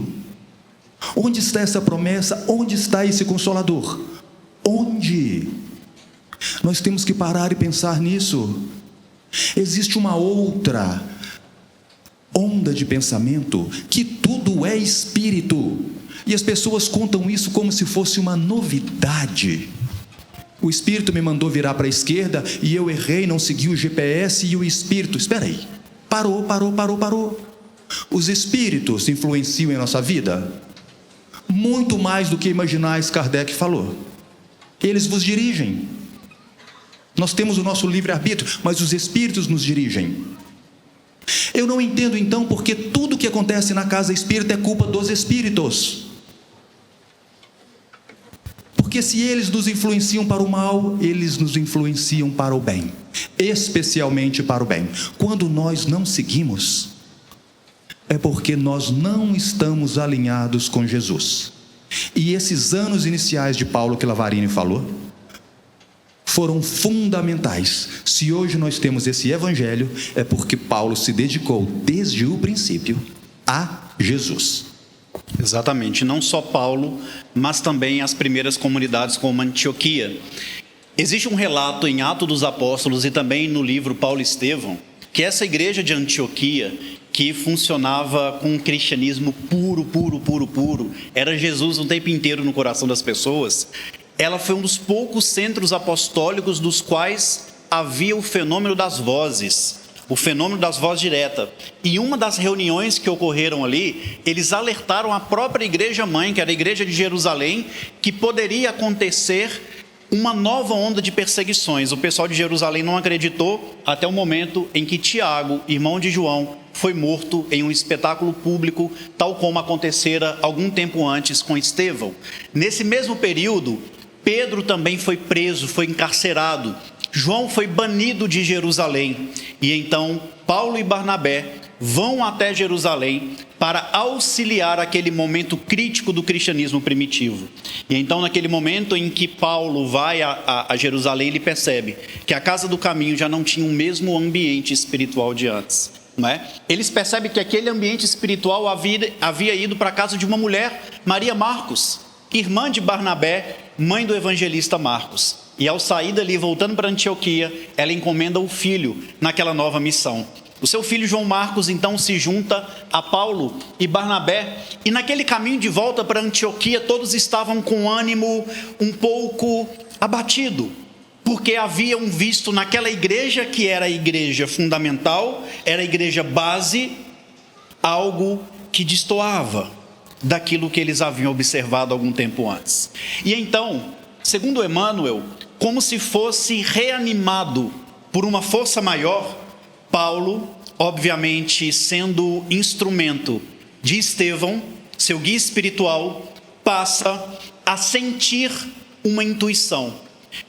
Onde está essa promessa? Onde está esse Consolador? Onde? Nós temos que parar e pensar nisso. Existe uma outra onda de pensamento, que tudo é espírito, e as pessoas contam isso como se fosse uma novidade. O espírito me mandou virar para a esquerda e eu errei, não segui o GPS, e o espírito, espera aí, parou. Os espíritos influenciam em nossa vida muito mais do que imaginais. Kardec falou, eles vos dirigem. Nós temos o nosso livre-arbítrio, mas os espíritos nos dirigem. Eu não entendo então porque tudo que acontece na casa espírita é culpa dos espíritos. Porque se eles nos influenciam para o mal, eles nos influenciam para o bem, especialmente para o bem. Quando nós não seguimos, é porque nós não estamos alinhados com Jesus. E esses anos iniciais de Paulo que Lavarini falou foram fundamentais. Se hoje nós temos esse Evangelho, é porque Paulo se dedicou desde o princípio a Jesus. Exatamente, não só Paulo, mas também as primeiras comunidades como Antioquia. Existe um relato em Atos dos Apóstolos e também no livro Paulo e Estevão, que essa igreja de Antioquia, que funcionava com um cristianismo puro, era Jesus o tempo inteiro no coração das pessoas, ela foi um dos poucos centros apostólicos dos quais havia o fenômeno das vozes, o fenômeno das vozes diretas. E uma das reuniões que ocorreram ali, eles alertaram a própria igreja mãe, que era a igreja de Jerusalém, que poderia acontecer uma nova onda de perseguições. O pessoal de Jerusalém não acreditou até o momento em que Tiago, irmão de João, foi morto em um espetáculo público, tal como acontecera algum tempo antes com Estevão. Nesse mesmo período, Pedro também foi preso, foi encarcerado. João foi banido de Jerusalém. E então Paulo e Barnabé vão até Jerusalém para auxiliar aquele momento crítico do cristianismo primitivo. E então, naquele momento em que Paulo vai a Jerusalém, ele percebe que a Casa do Caminho já não tinha o mesmo ambiente espiritual de antes, não é? Eles percebem que aquele ambiente espiritual havia ido para a casa de uma mulher, Maria Marcos, irmã de Barnabé, mãe do evangelista Marcos. E ao sair dali, voltando para Antioquia, ela encomenda o filho naquela nova missão. O seu filho João Marcos então se junta a Paulo e Barnabé, e naquele caminho de volta para Antioquia, todos estavam com ânimo um pouco abatido, porque haviam visto naquela igreja, que era a igreja fundamental, era a igreja base, algo que destoava daquilo que eles haviam observado algum tempo antes. E então, segundo Emmanuel, como se fosse reanimado por uma força maior, Paulo, obviamente sendo instrumento de Estevão, seu guia espiritual, passa a sentir uma intuição,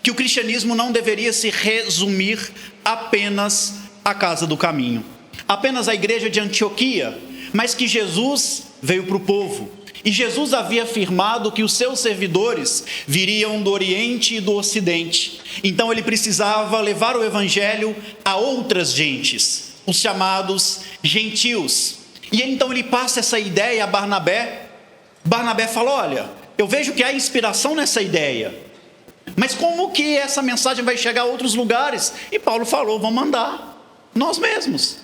que o cristianismo não deveria se resumir apenas à Casa do Caminho, apenas à igreja de Antioquia, mas que Jesus veio para o povo. E Jesus havia afirmado que os seus servidores viriam do Oriente e do Ocidente. Então ele precisava levar o Evangelho a outras gentes, os chamados gentios. E então ele passa essa ideia a Barnabé. Barnabé fala: olha, eu vejo que há inspiração nessa ideia, mas como que essa mensagem vai chegar a outros lugares? E Paulo falou: vamos mandar nós mesmos.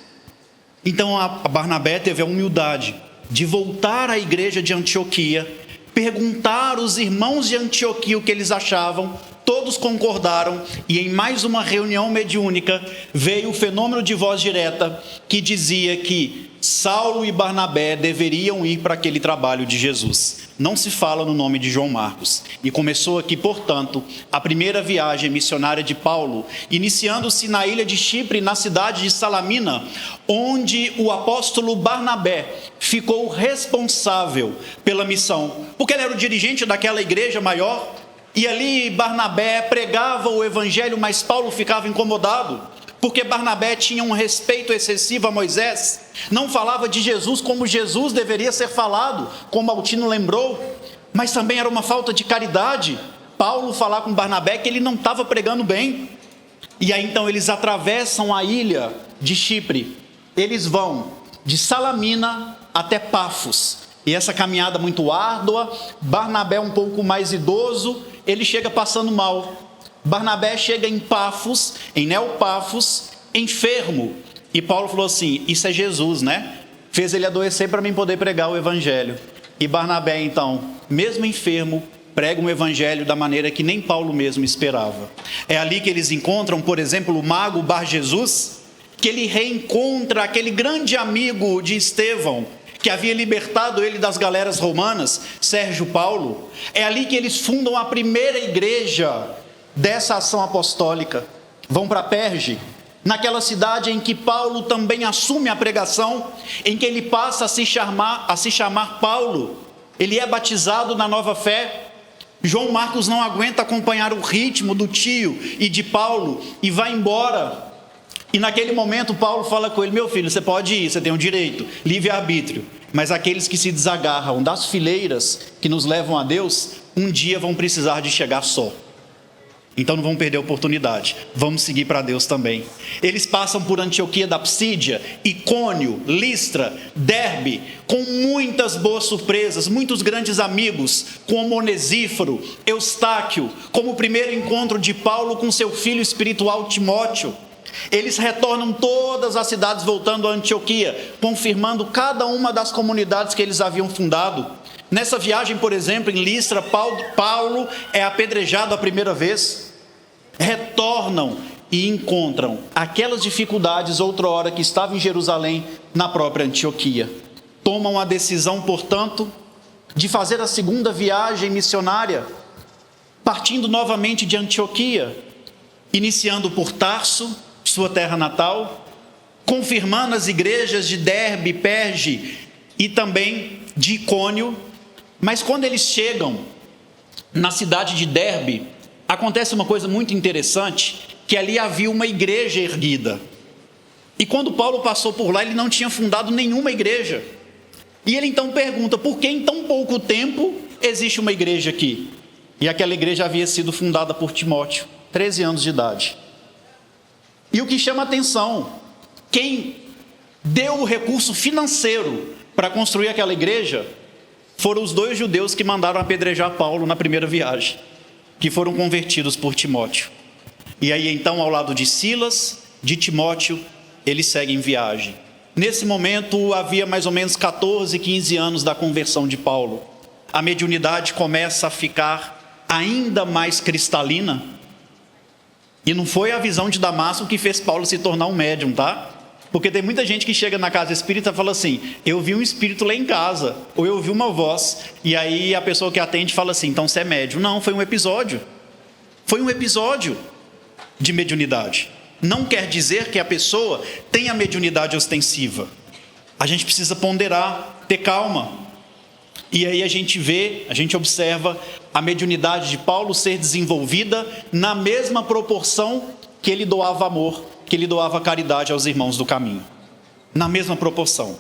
Então a Barnabé teve a humildade de voltar à igreja de Antioquia, perguntar aos irmãos de Antioquia o que eles achavam. Todos concordaram, e em mais uma reunião mediúnica veio o fenômeno de voz direta que dizia que Saulo e Barnabé deveriam ir para aquele trabalho de Jesus. Não se fala no nome de João Marcos. E começou aqui, portanto, a primeira viagem missionária de Paulo, iniciando-se na ilha de Chipre, na cidade de Salamina, onde o apóstolo Barnabé ficou responsável pela missão, porque ele era o dirigente daquela igreja maior. E ali Barnabé pregava o evangelho, mas Paulo ficava incomodado, porque Barnabé tinha um respeito excessivo a Moisés, não falava de Jesus como Jesus deveria ser falado, como Altino lembrou, mas também era uma falta de caridade Paulo falar com Barnabé que ele não estava pregando bem. E aí então eles atravessam a ilha de Chipre, eles vão de Salamina até Pafos, e essa caminhada muito árdua. Barnabé um pouco mais idoso, ele chega passando mal. Barnabé chega em Pafos, em Neopafos, enfermo. E Paulo falou assim: isso é Jesus, né? Fez ele adoecer para mim poder pregar o evangelho. E Barnabé então, mesmo enfermo, prega um evangelho da maneira que nem Paulo mesmo esperava. É ali que eles encontram, por exemplo, o mago Bar Jesus, que ele reencontra aquele grande amigo de Estevão, que havia libertado ele das galeras romanas, Sérgio Paulo. É ali que eles fundam a primeira igreja dessa ação apostólica. Vão para Perge, naquela cidade em que Paulo também assume a pregação, em que ele passa a se chamar Paulo. Ele é batizado na nova fé. João Marcos não aguenta acompanhar o ritmo do tio e de Paulo e vai embora. E naquele momento Paulo fala com ele: meu filho, você pode ir, você tem o direito, livre-arbítrio. Mas aqueles que se desagarram das fileiras que nos levam a Deus, um dia vão precisar de chegar só. Então não vão perder a oportunidade, vamos seguir para Deus também. Eles passam por Antioquia da Psídia, Icônio, Listra, Derbe, com muitas boas surpresas, muitos grandes amigos, como Onesíforo, Eustáquio, como o primeiro encontro de Paulo com seu filho espiritual Timóteo. Eles retornam todas as cidades voltando a Antioquia, confirmando cada uma das comunidades que eles haviam fundado. Nessa viagem, por exemplo, em Listra, Paulo é apedrejado a primeira vez. Retornam e encontram aquelas dificuldades outrora que estavam em Jerusalém, na própria Antioquia. Tomam a decisão, portanto, de fazer a segunda viagem missionária, partindo novamente de Antioquia, iniciando por Tarso, sua terra natal, confirmando as igrejas de Derbe, Perge e também de Icônio. Mas quando eles chegam na cidade de Derbe, acontece uma coisa muito interessante, que ali havia uma igreja erguida. E quando Paulo passou por lá, ele não tinha fundado nenhuma igreja. E ele então pergunta, por que em tão pouco tempo existe uma igreja aqui? E aquela igreja havia sido fundada por Timóteo, 13 anos de idade. E o que chama a atenção, quem deu o recurso financeiro para construir aquela igreja foram os 2 judeus que mandaram apedrejar Paulo na primeira viagem, que foram convertidos por Timóteo. E aí então, ao lado de Silas, de Timóteo, eles seguem viagem. Nesse momento havia mais ou menos 14, 15 anos da conversão de Paulo. A mediunidade começa a ficar ainda mais cristalina. E não foi a visão de Damasco que fez Paulo se tornar um médium, tá? Porque tem muita gente que chega na casa espírita e fala assim, eu vi um espírito lá em casa, ou eu ouvi uma voz, e aí a pessoa que atende fala assim, então você é médium. Não, foi um episódio. Foi um episódio de mediunidade. Não quer dizer que a pessoa tenha mediunidade ostensiva. A gente precisa ponderar, ter calma. E aí a gente observa a mediunidade de Paulo ser desenvolvida na mesma proporção que ele doava amor, que ele doava caridade aos irmãos do caminho. Na mesma proporção.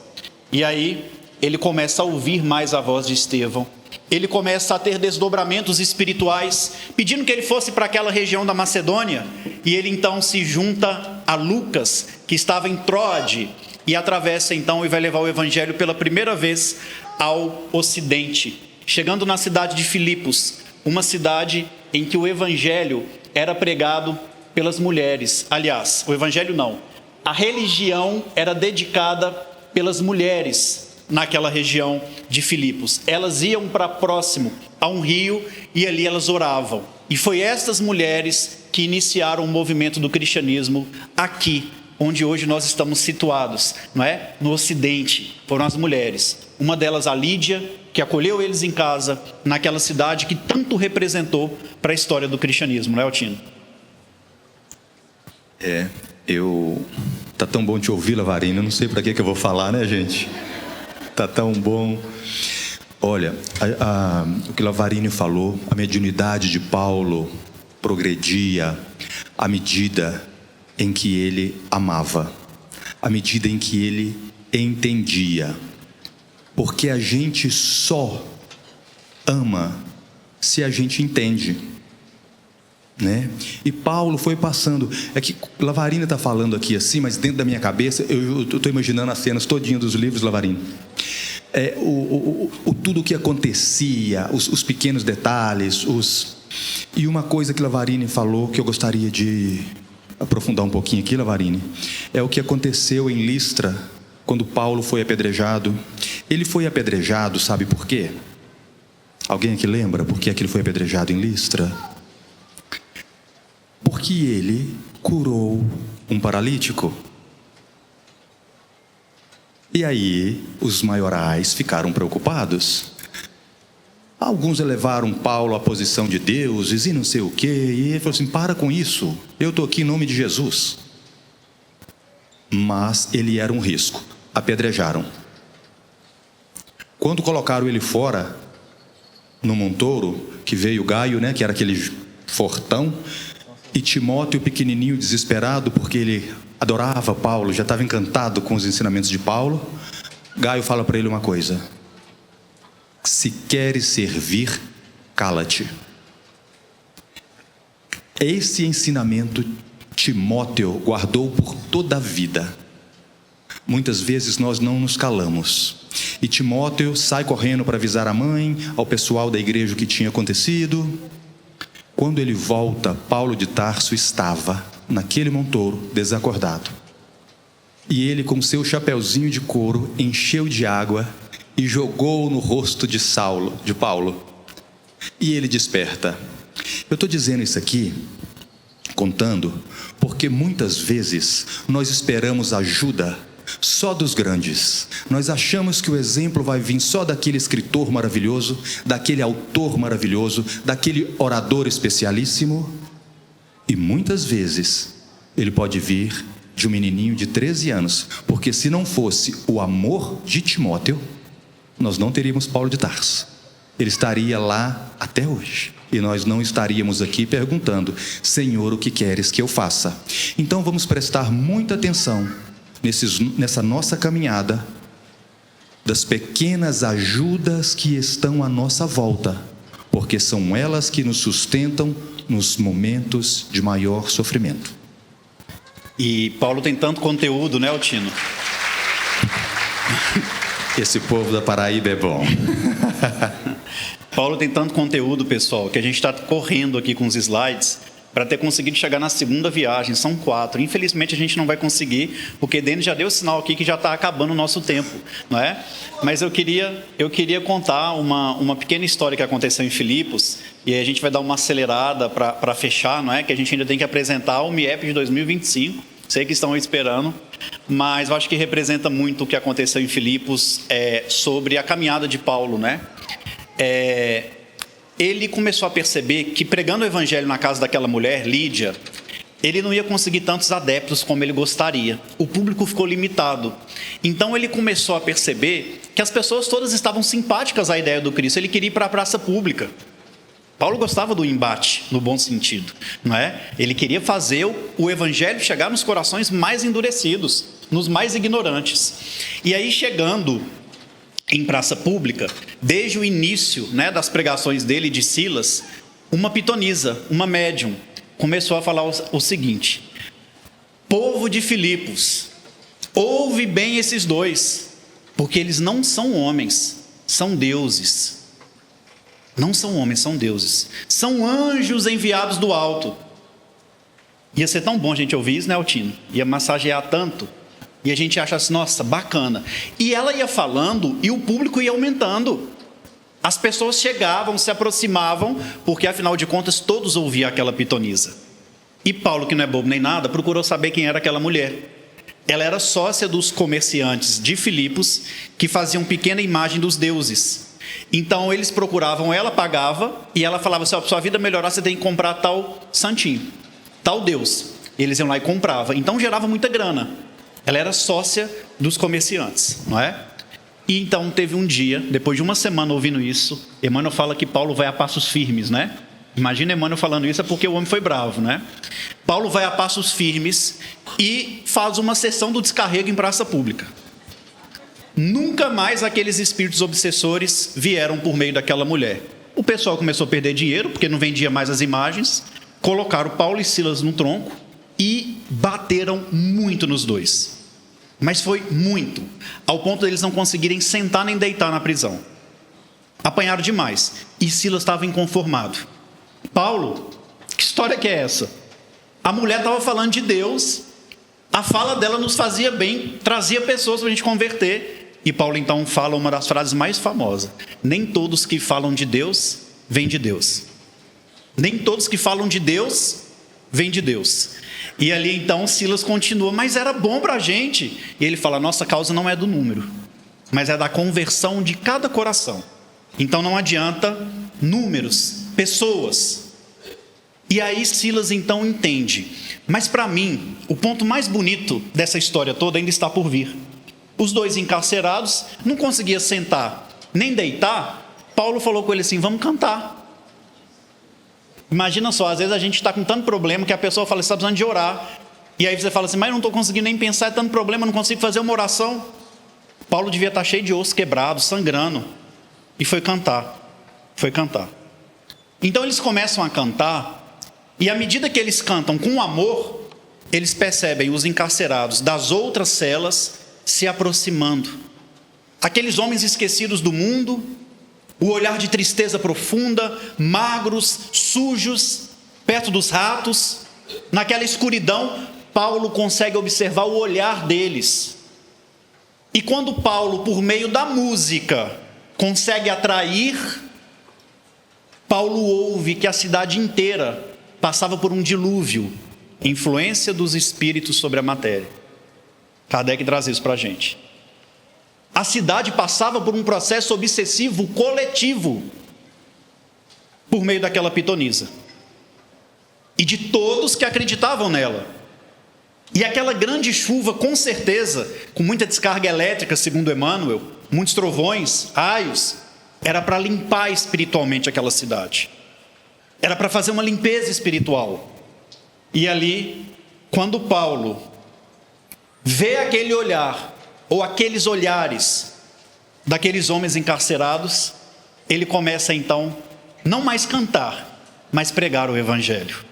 E aí ele começa a ouvir mais a voz de Estevão. Ele começa a ter desdobramentos espirituais, pedindo que ele fosse para aquela região da Macedônia. E ele então se junta a Lucas, que estava em Troade, e atravessa então e vai levar o evangelho pela primeira vez ao ocidente, chegando na cidade de Filipos, uma cidade em que o evangelho era pregado pelas mulheres. Aliás, o evangelho não, a religião era dedicada pelas mulheres naquela região de Filipos. Elas iam para próximo a um rio e ali elas oravam. E foi estas mulheres que iniciaram o movimento do cristianismo aqui, onde hoje nós estamos situados, não é? No ocidente, foram as mulheres. Uma delas, a Lídia, que acolheu eles em casa, naquela cidade que tanto representou para a história do cristianismo, não é, Altino? Tá tão bom te ouvir, Lavarino, eu não sei para que eu vou falar, né, gente? Tá tão bom. Olha, o que Lavarini falou, a mediunidade de Paulo progredia à medida em que ele amava, à medida em que ele entendia. Porque a gente só ama se a gente entende, né? E Paulo foi passando. É que Lavarini está falando aqui assim, mas dentro da minha cabeça eu estou imaginando as cenas todinho dos livros, Lavarini. Tudo o que acontecia, os pequenos detalhes, e uma coisa que Lavarini falou que eu gostaria de aprofundar um pouquinho aqui, Lavarini, é o que aconteceu em Listra quando Paulo foi apedrejado. Ele foi apedrejado, sabe por quê? Alguém aqui lembra por que ele foi apedrejado em Listra? Porque ele curou um paralítico. E aí os maiorais ficaram preocupados. Alguns elevaram Paulo à posição de deuses e não sei o quê. E ele falou assim, para com isso, eu estou aqui em nome de Jesus. Mas ele era um risco. Apedrejaram. Quando colocaram ele fora, no montouro, que veio Gaio, né, que era aquele fortão, e Timóteo pequenininho, desesperado, porque ele adorava Paulo, já estava encantado com os ensinamentos de Paulo. Gaio fala para ele uma coisa: se queres servir, cala-te. Esse ensinamento Timóteo guardou por toda a vida. Muitas vezes nós não nos calamos. E Timóteo sai correndo para avisar a mãe, ao pessoal da igreja o que tinha acontecido. Quando ele volta, Paulo de Tarso estava naquele montouro desacordado. E ele, com seu chapeuzinho de couro, encheu de água e jogou no rosto de Paulo. E ele desperta. Eu estou dizendo isso aqui, contando, porque muitas vezes nós esperamos ajuda só dos grandes. Nós achamos que o exemplo vai vir só daquele escritor maravilhoso, daquele autor maravilhoso, daquele orador especialíssimo. E muitas vezes ele pode vir de um menininho de 13 anos, porque se não fosse o amor de Timóteo, nós não teríamos Paulo de Tarso. Ele estaria lá até hoje. E nós não estaríamos aqui perguntando: Senhor, o que queres que eu faça? Então vamos prestar muita atenção nessa nossa caminhada das pequenas ajudas que estão à nossa volta, porque são elas que nos sustentam nos momentos de maior sofrimento. E Paulo tem tanto conteúdo, né, Altino? Esse povo da Paraíba é bom. Paulo tem tanto conteúdo, pessoal, que a gente está correndo aqui com os slides para ter conseguido chegar na segunda viagem. São 4. Infelizmente a gente não vai conseguir, porque Denis já deu sinal aqui que já está acabando o nosso tempo, não é? Mas eu queria contar uma pequena história que aconteceu em Filipos, e aí a gente vai dar uma acelerada para fechar, não é? Que a gente ainda tem que apresentar o MIEP de 2025. Sei que estão esperando, mas eu acho que representa muito o que aconteceu em Filipos sobre a caminhada de Paulo, né? Ele começou a perceber que pregando o evangelho na casa daquela mulher, Lídia, ele não ia conseguir tantos adeptos como ele gostaria. O público ficou limitado. Então ele começou a perceber que as pessoas todas estavam simpáticas à ideia do Cristo. Ele queria ir para a praça pública. Paulo gostava do embate, no bom sentido, não é? Ele queria fazer o evangelho chegar nos corações mais endurecidos, nos mais ignorantes. E aí, chegando em praça pública, desde o início, né, das pregações dele e de Silas, uma pitonisa, uma médium, começou a falar o seguinte: povo de Filipos, ouve bem esses dois, porque eles não são homens, são deuses. Não são homens, são deuses. São anjos enviados do alto. Ia ser tão bom a gente ouvir isso, né, Altino? Ia massagear tanto. E a gente acha assim, nossa, bacana. E ela ia falando e o público ia aumentando. As pessoas chegavam, se aproximavam, porque afinal de contas todos ouviam aquela pitonisa. E Paulo, que não é bobo nem nada, procurou saber quem era aquela mulher. Ela era sócia dos comerciantes de Filipos, que faziam pequena imagem dos deuses. Então eles procuravam, ela pagava, e ela falava assim, sua vida melhorar, você tem que comprar tal santinho, tal deus. Eles iam lá e compravam. Então gerava muita grana. Ela era sócia dos comerciantes, não é? E então teve um dia, depois de uma semana ouvindo isso, Emmanuel fala que Paulo vai a passos firmes, né? Imagina Emmanuel falando isso, é porque o homem foi bravo, né? Paulo vai a passos firmes e faz uma sessão do descarrego em praça pública. Nunca mais aqueles espíritos obsessores vieram por meio daquela mulher. O pessoal começou a perder dinheiro, porque não vendia mais as imagens, colocaram Paulo e Silas no tronco e bateram muito nos dois. Mas foi muito, ao ponto deles não conseguirem sentar nem deitar na prisão. Apanharam demais, e Silas estava inconformado. Paulo, que história que é essa? A mulher estava falando de Deus, a fala dela nos fazia bem, trazia pessoas para a gente converter. E Paulo então fala uma das frases mais famosas: nem todos que falam de Deus, vêm de Deus. Nem todos que falam de Deus, vêm de Deus. E ali então Silas continua, mas era bom para a gente. E ele fala, nossa causa não é do número, mas é da conversão de cada coração. Então não adianta números, pessoas. E aí Silas então entende. Mas para mim, o ponto mais bonito dessa história toda ainda está por vir. Os dois encarcerados, não conseguia sentar nem deitar. Paulo falou com ele assim, vamos cantar. Imagina só, às vezes a gente está com tanto problema que a pessoa fala, você está precisando de orar. E aí você fala assim, mas eu não estou conseguindo nem pensar, é tanto problema, não consigo fazer uma oração. Paulo devia estar cheio de osso quebrado, sangrando. E foi cantar. Foi cantar. Então eles começam a cantar, e à medida que eles cantam com amor, eles percebem os encarcerados das outras celas se aproximando. Aqueles homens esquecidos do mundo, o olhar de tristeza profunda, magros, sujos, perto dos ratos. Naquela escuridão, Paulo consegue observar o olhar deles. E quando Paulo, por meio da música, consegue atrair, Paulo ouve que a cidade inteira passava por um dilúvio, influência dos espíritos sobre a matéria. Kardec traz isso para a gente. A cidade passava por um processo obsessivo coletivo, por meio daquela pitonisa. E de todos que acreditavam nela. E aquela grande chuva, com certeza, com muita descarga elétrica, segundo Emmanuel, muitos trovões, raios, era para limpar espiritualmente aquela cidade. Era para fazer uma limpeza espiritual. E ali, quando Paulo vê aquele olhar, ou aqueles olhares, daqueles homens encarcerados, ele começa então, não mais cantar, mas pregar o evangelho.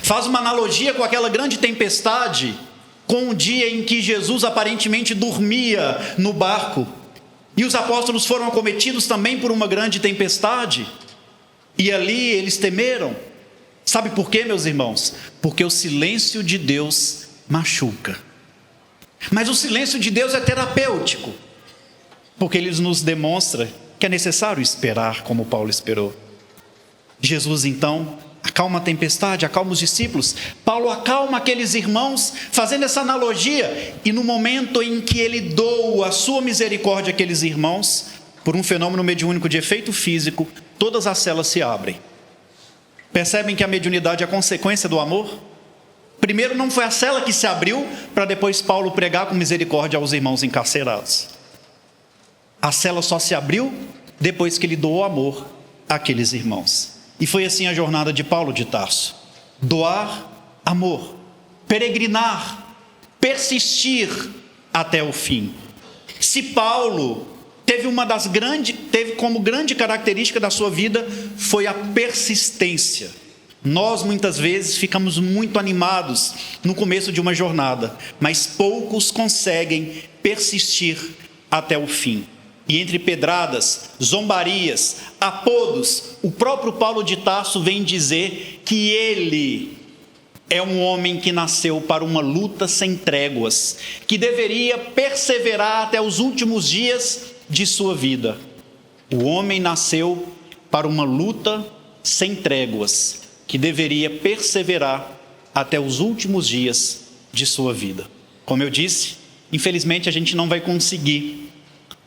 Faz uma analogia com aquela grande tempestade, com o dia em que Jesus aparentemente dormia no barco, e os apóstolos foram acometidos também por uma grande tempestade, e ali eles temeram. Sabe por quê, meus irmãos? Porque o silêncio de Deus machuca. Mas o silêncio de Deus é terapêutico, porque ele nos demonstra que é necessário esperar como Paulo esperou. Jesus então acalma a tempestade, acalma os discípulos. Paulo acalma aqueles irmãos, fazendo essa analogia, e no momento em que ele doa a sua misericórdia àqueles irmãos, por um fenômeno mediúnico de efeito físico, todas as celas se abrem. Percebem que a mediunidade é a consequência do amor? Primeiro não foi a cela que se abriu, para depois Paulo pregar com misericórdia aos irmãos encarcerados. A cela só se abriu depois que ele doou amor àqueles irmãos. E foi assim a jornada de Paulo de Tarso: doar amor, peregrinar, persistir até o fim. Se Paulo teve como grande característica da sua vida foi a persistência. Nós muitas vezes ficamos muito animados no começo de uma jornada, mas poucos conseguem persistir até o fim. E entre pedradas, zombarias, apodos, o próprio Paulo de Tarso vem dizer que ele é um homem que nasceu para uma luta sem tréguas, que deveria perseverar até os últimos dias de sua vida. O homem nasceu para uma luta sem tréguas, que deveria perseverar até os últimos dias de sua vida. Como eu disse, infelizmente a gente não vai conseguir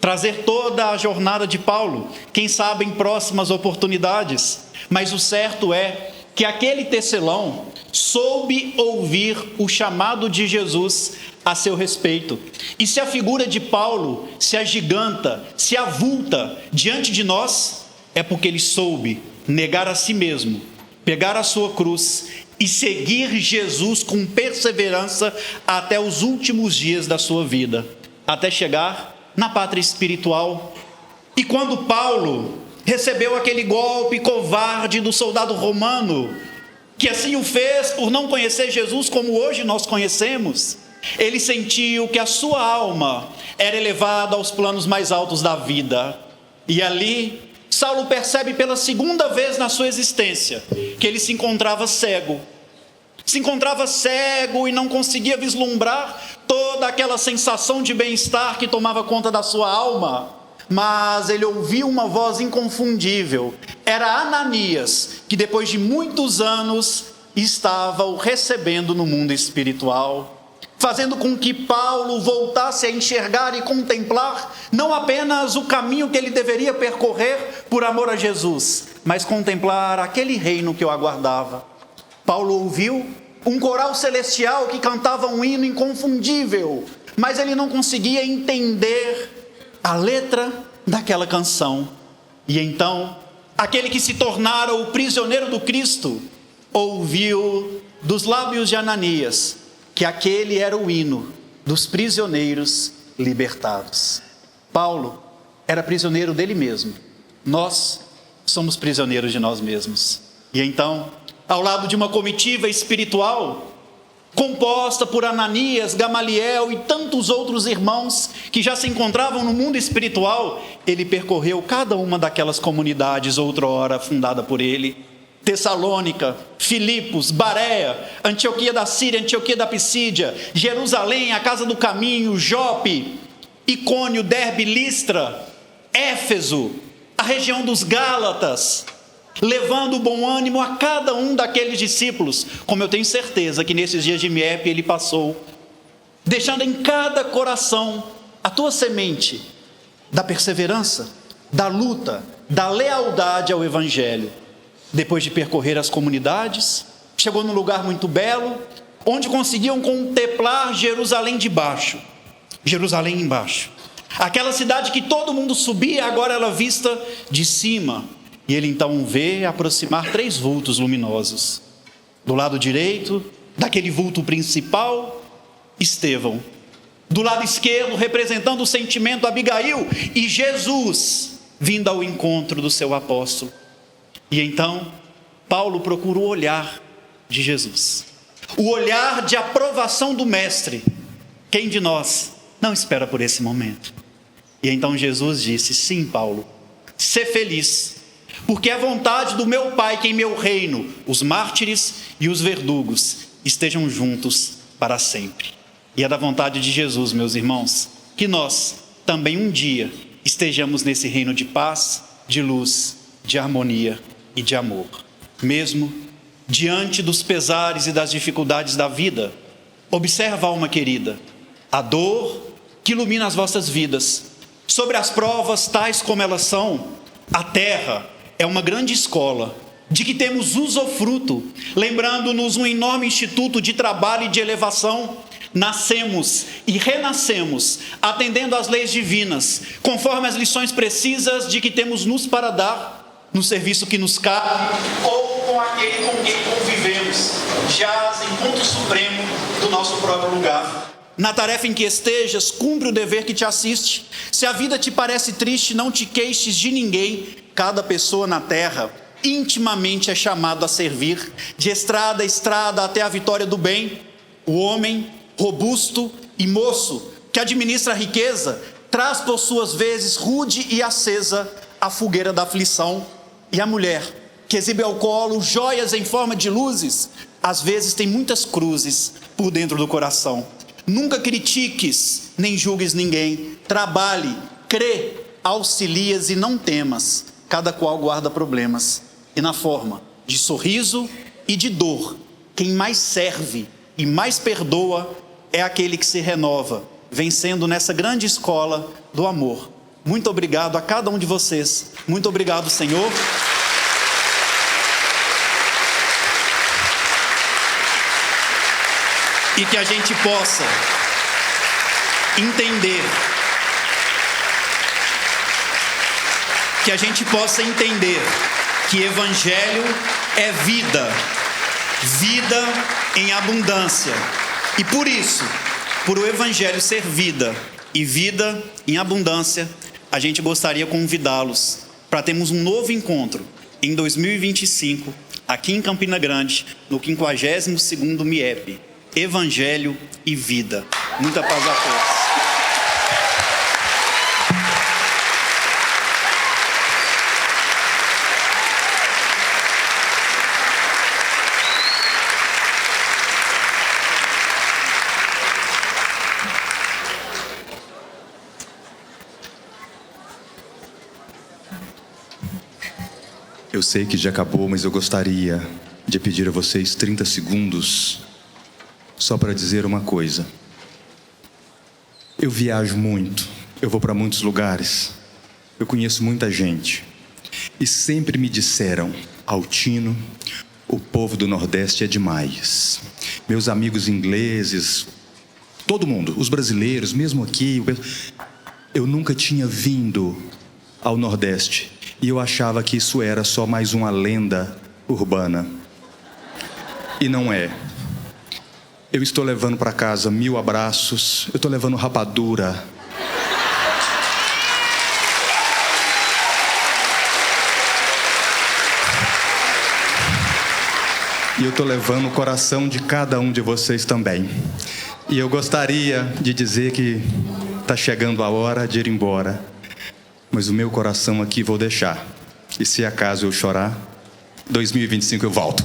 trazer toda a jornada de Paulo, quem sabe em próximas oportunidades, mas o certo é que aquele tecelão soube ouvir o chamado de Jesus a seu respeito. E se a figura de Paulo se agiganta, se avulta diante de nós, é porque ele soube negar a si mesmo, pegar a sua cruz e seguir Jesus com perseverança até os últimos dias da sua vida, até chegar na pátria espiritual. E quando Paulo recebeu aquele golpe covarde do soldado romano, que assim o fez por não conhecer Jesus como hoje nós conhecemos, ele sentiu que a sua alma era elevada aos planos mais altos da vida. E ali Saulo percebe pela segunda vez na sua existência que ele se encontrava cego. Se encontrava cego e não conseguia vislumbrar toda aquela sensação de bem-estar que tomava conta da sua alma. Mas ele ouviu uma voz inconfundível. Era Ananias, que depois de muitos anos estava o recebendo no mundo espiritual, fazendo com que Paulo voltasse a enxergar e contemplar não apenas o caminho que ele deveria percorrer por amor a Jesus, mas contemplar aquele reino que o aguardava. Paulo ouviu um coral celestial que cantava um hino inconfundível, mas ele não conseguia entender a letra daquela canção. E então, aquele que se tornara o prisioneiro do Cristo, ouviu dos lábios de Ananias que aquele era o hino dos prisioneiros libertados. Paulo era prisioneiro dele mesmo. Nós somos prisioneiros de nós mesmos. E então, ao lado de uma comitiva espiritual, composta por Ananias, Gamaliel e tantos outros irmãos que já se encontravam no mundo espiritual, ele percorreu cada uma daquelas comunidades outrora fundada por ele: Tessalônica, Filipos, Baréia, Antioquia da Síria, Antioquia da Pisídia, Jerusalém, a Casa do Caminho, Jope, Icônio, Derbe, Listra, Éfeso, a região dos Gálatas, levando bom ânimo a cada um daqueles discípulos, como eu tenho certeza que nesses dias de Miepe ele passou, deixando em cada coração a tua semente da perseverança, da luta, da lealdade ao Evangelho. Depois de percorrer as comunidades, chegou num lugar muito belo, onde conseguiam contemplar Jerusalém de baixo, Jerusalém embaixo. Aquela cidade que todo mundo subia, agora ela vista de cima. E ele então vê aproximar 3 vultos luminosos. Do lado direito, daquele vulto principal, Estevão. Do lado esquerdo, representando o sentimento, Abigail, e Jesus vindo ao encontro do seu apóstolo. E então, Paulo procura o olhar de Jesus, o olhar de aprovação do mestre. Quem de nós não espera por esse momento? E então Jesus disse: sim, Paulo, sê feliz, porque é vontade do meu Pai que em meu reino os mártires e os verdugos estejam juntos para sempre. E é da vontade de Jesus, meus irmãos, que nós também um dia estejamos nesse reino de paz, de luz, de harmonia e de amor. Mesmo diante dos pesares e das dificuldades da vida, observa, alma querida, a dor que ilumina as vossas vidas. Sobre as provas, tais como elas são, a terra é uma grande escola, de que temos usufruto, lembrando-nos um enorme instituto de trabalho e de elevação. Nascemos e renascemos, atendendo às leis divinas, conforme as lições precisas de que temos nos para dar, no serviço que nos cabe, ou com aquele com quem convivemos, jaz em ponto supremo do nosso próprio lugar. Na tarefa em que estejas, cumpre o dever que te assiste. Se a vida te parece triste, não te queixes de ninguém. Cada pessoa na terra intimamente é chamado a servir, de estrada a estrada até a vitória do bem. O homem robusto e moço, que administra a riqueza, traz por suas vezes rude e acesa a fogueira da aflição. E a mulher, que exibe ao colo joias em forma de luzes, às vezes tem muitas cruzes por dentro do coração. Nunca critiques, nem julgues ninguém. Trabalhe, crê, auxilias e não temas. Cada qual guarda problemas. E na forma de sorriso e de dor, quem mais serve e mais perdoa é aquele que se renova, vencendo nessa grande escola do amor. Muito obrigado a cada um de vocês. Muito obrigado, Senhor. E que a gente possa entender, que Evangelho é vida, vida em abundância. E por isso, por o Evangelho ser vida e vida em abundância, a gente gostaria de convidá-los para termos um novo encontro em 2025, aqui em Campina Grande, no 52º MIEP. Evangelho e vida. Muita paz a todos. Eu sei que já acabou, mas eu gostaria de pedir a vocês 30 segundos só para dizer uma coisa. Eu viajo muito, eu vou para muitos lugares, eu conheço muita gente e sempre me disseram: Altino, o povo do Nordeste é demais. Meus amigos ingleses, todo mundo, os brasileiros, mesmo aqui, eu nunca tinha vindo ao Nordeste e eu achava que isso era só mais uma lenda urbana. E não é. Eu estou levando para casa 1000 abraços, eu estou levando rapadura. E eu estou levando o coração de cada um de vocês também. E eu gostaria de dizer que está chegando a hora de ir embora, mas o meu coração aqui vou deixar. E se acaso eu chorar, 2025 eu volto.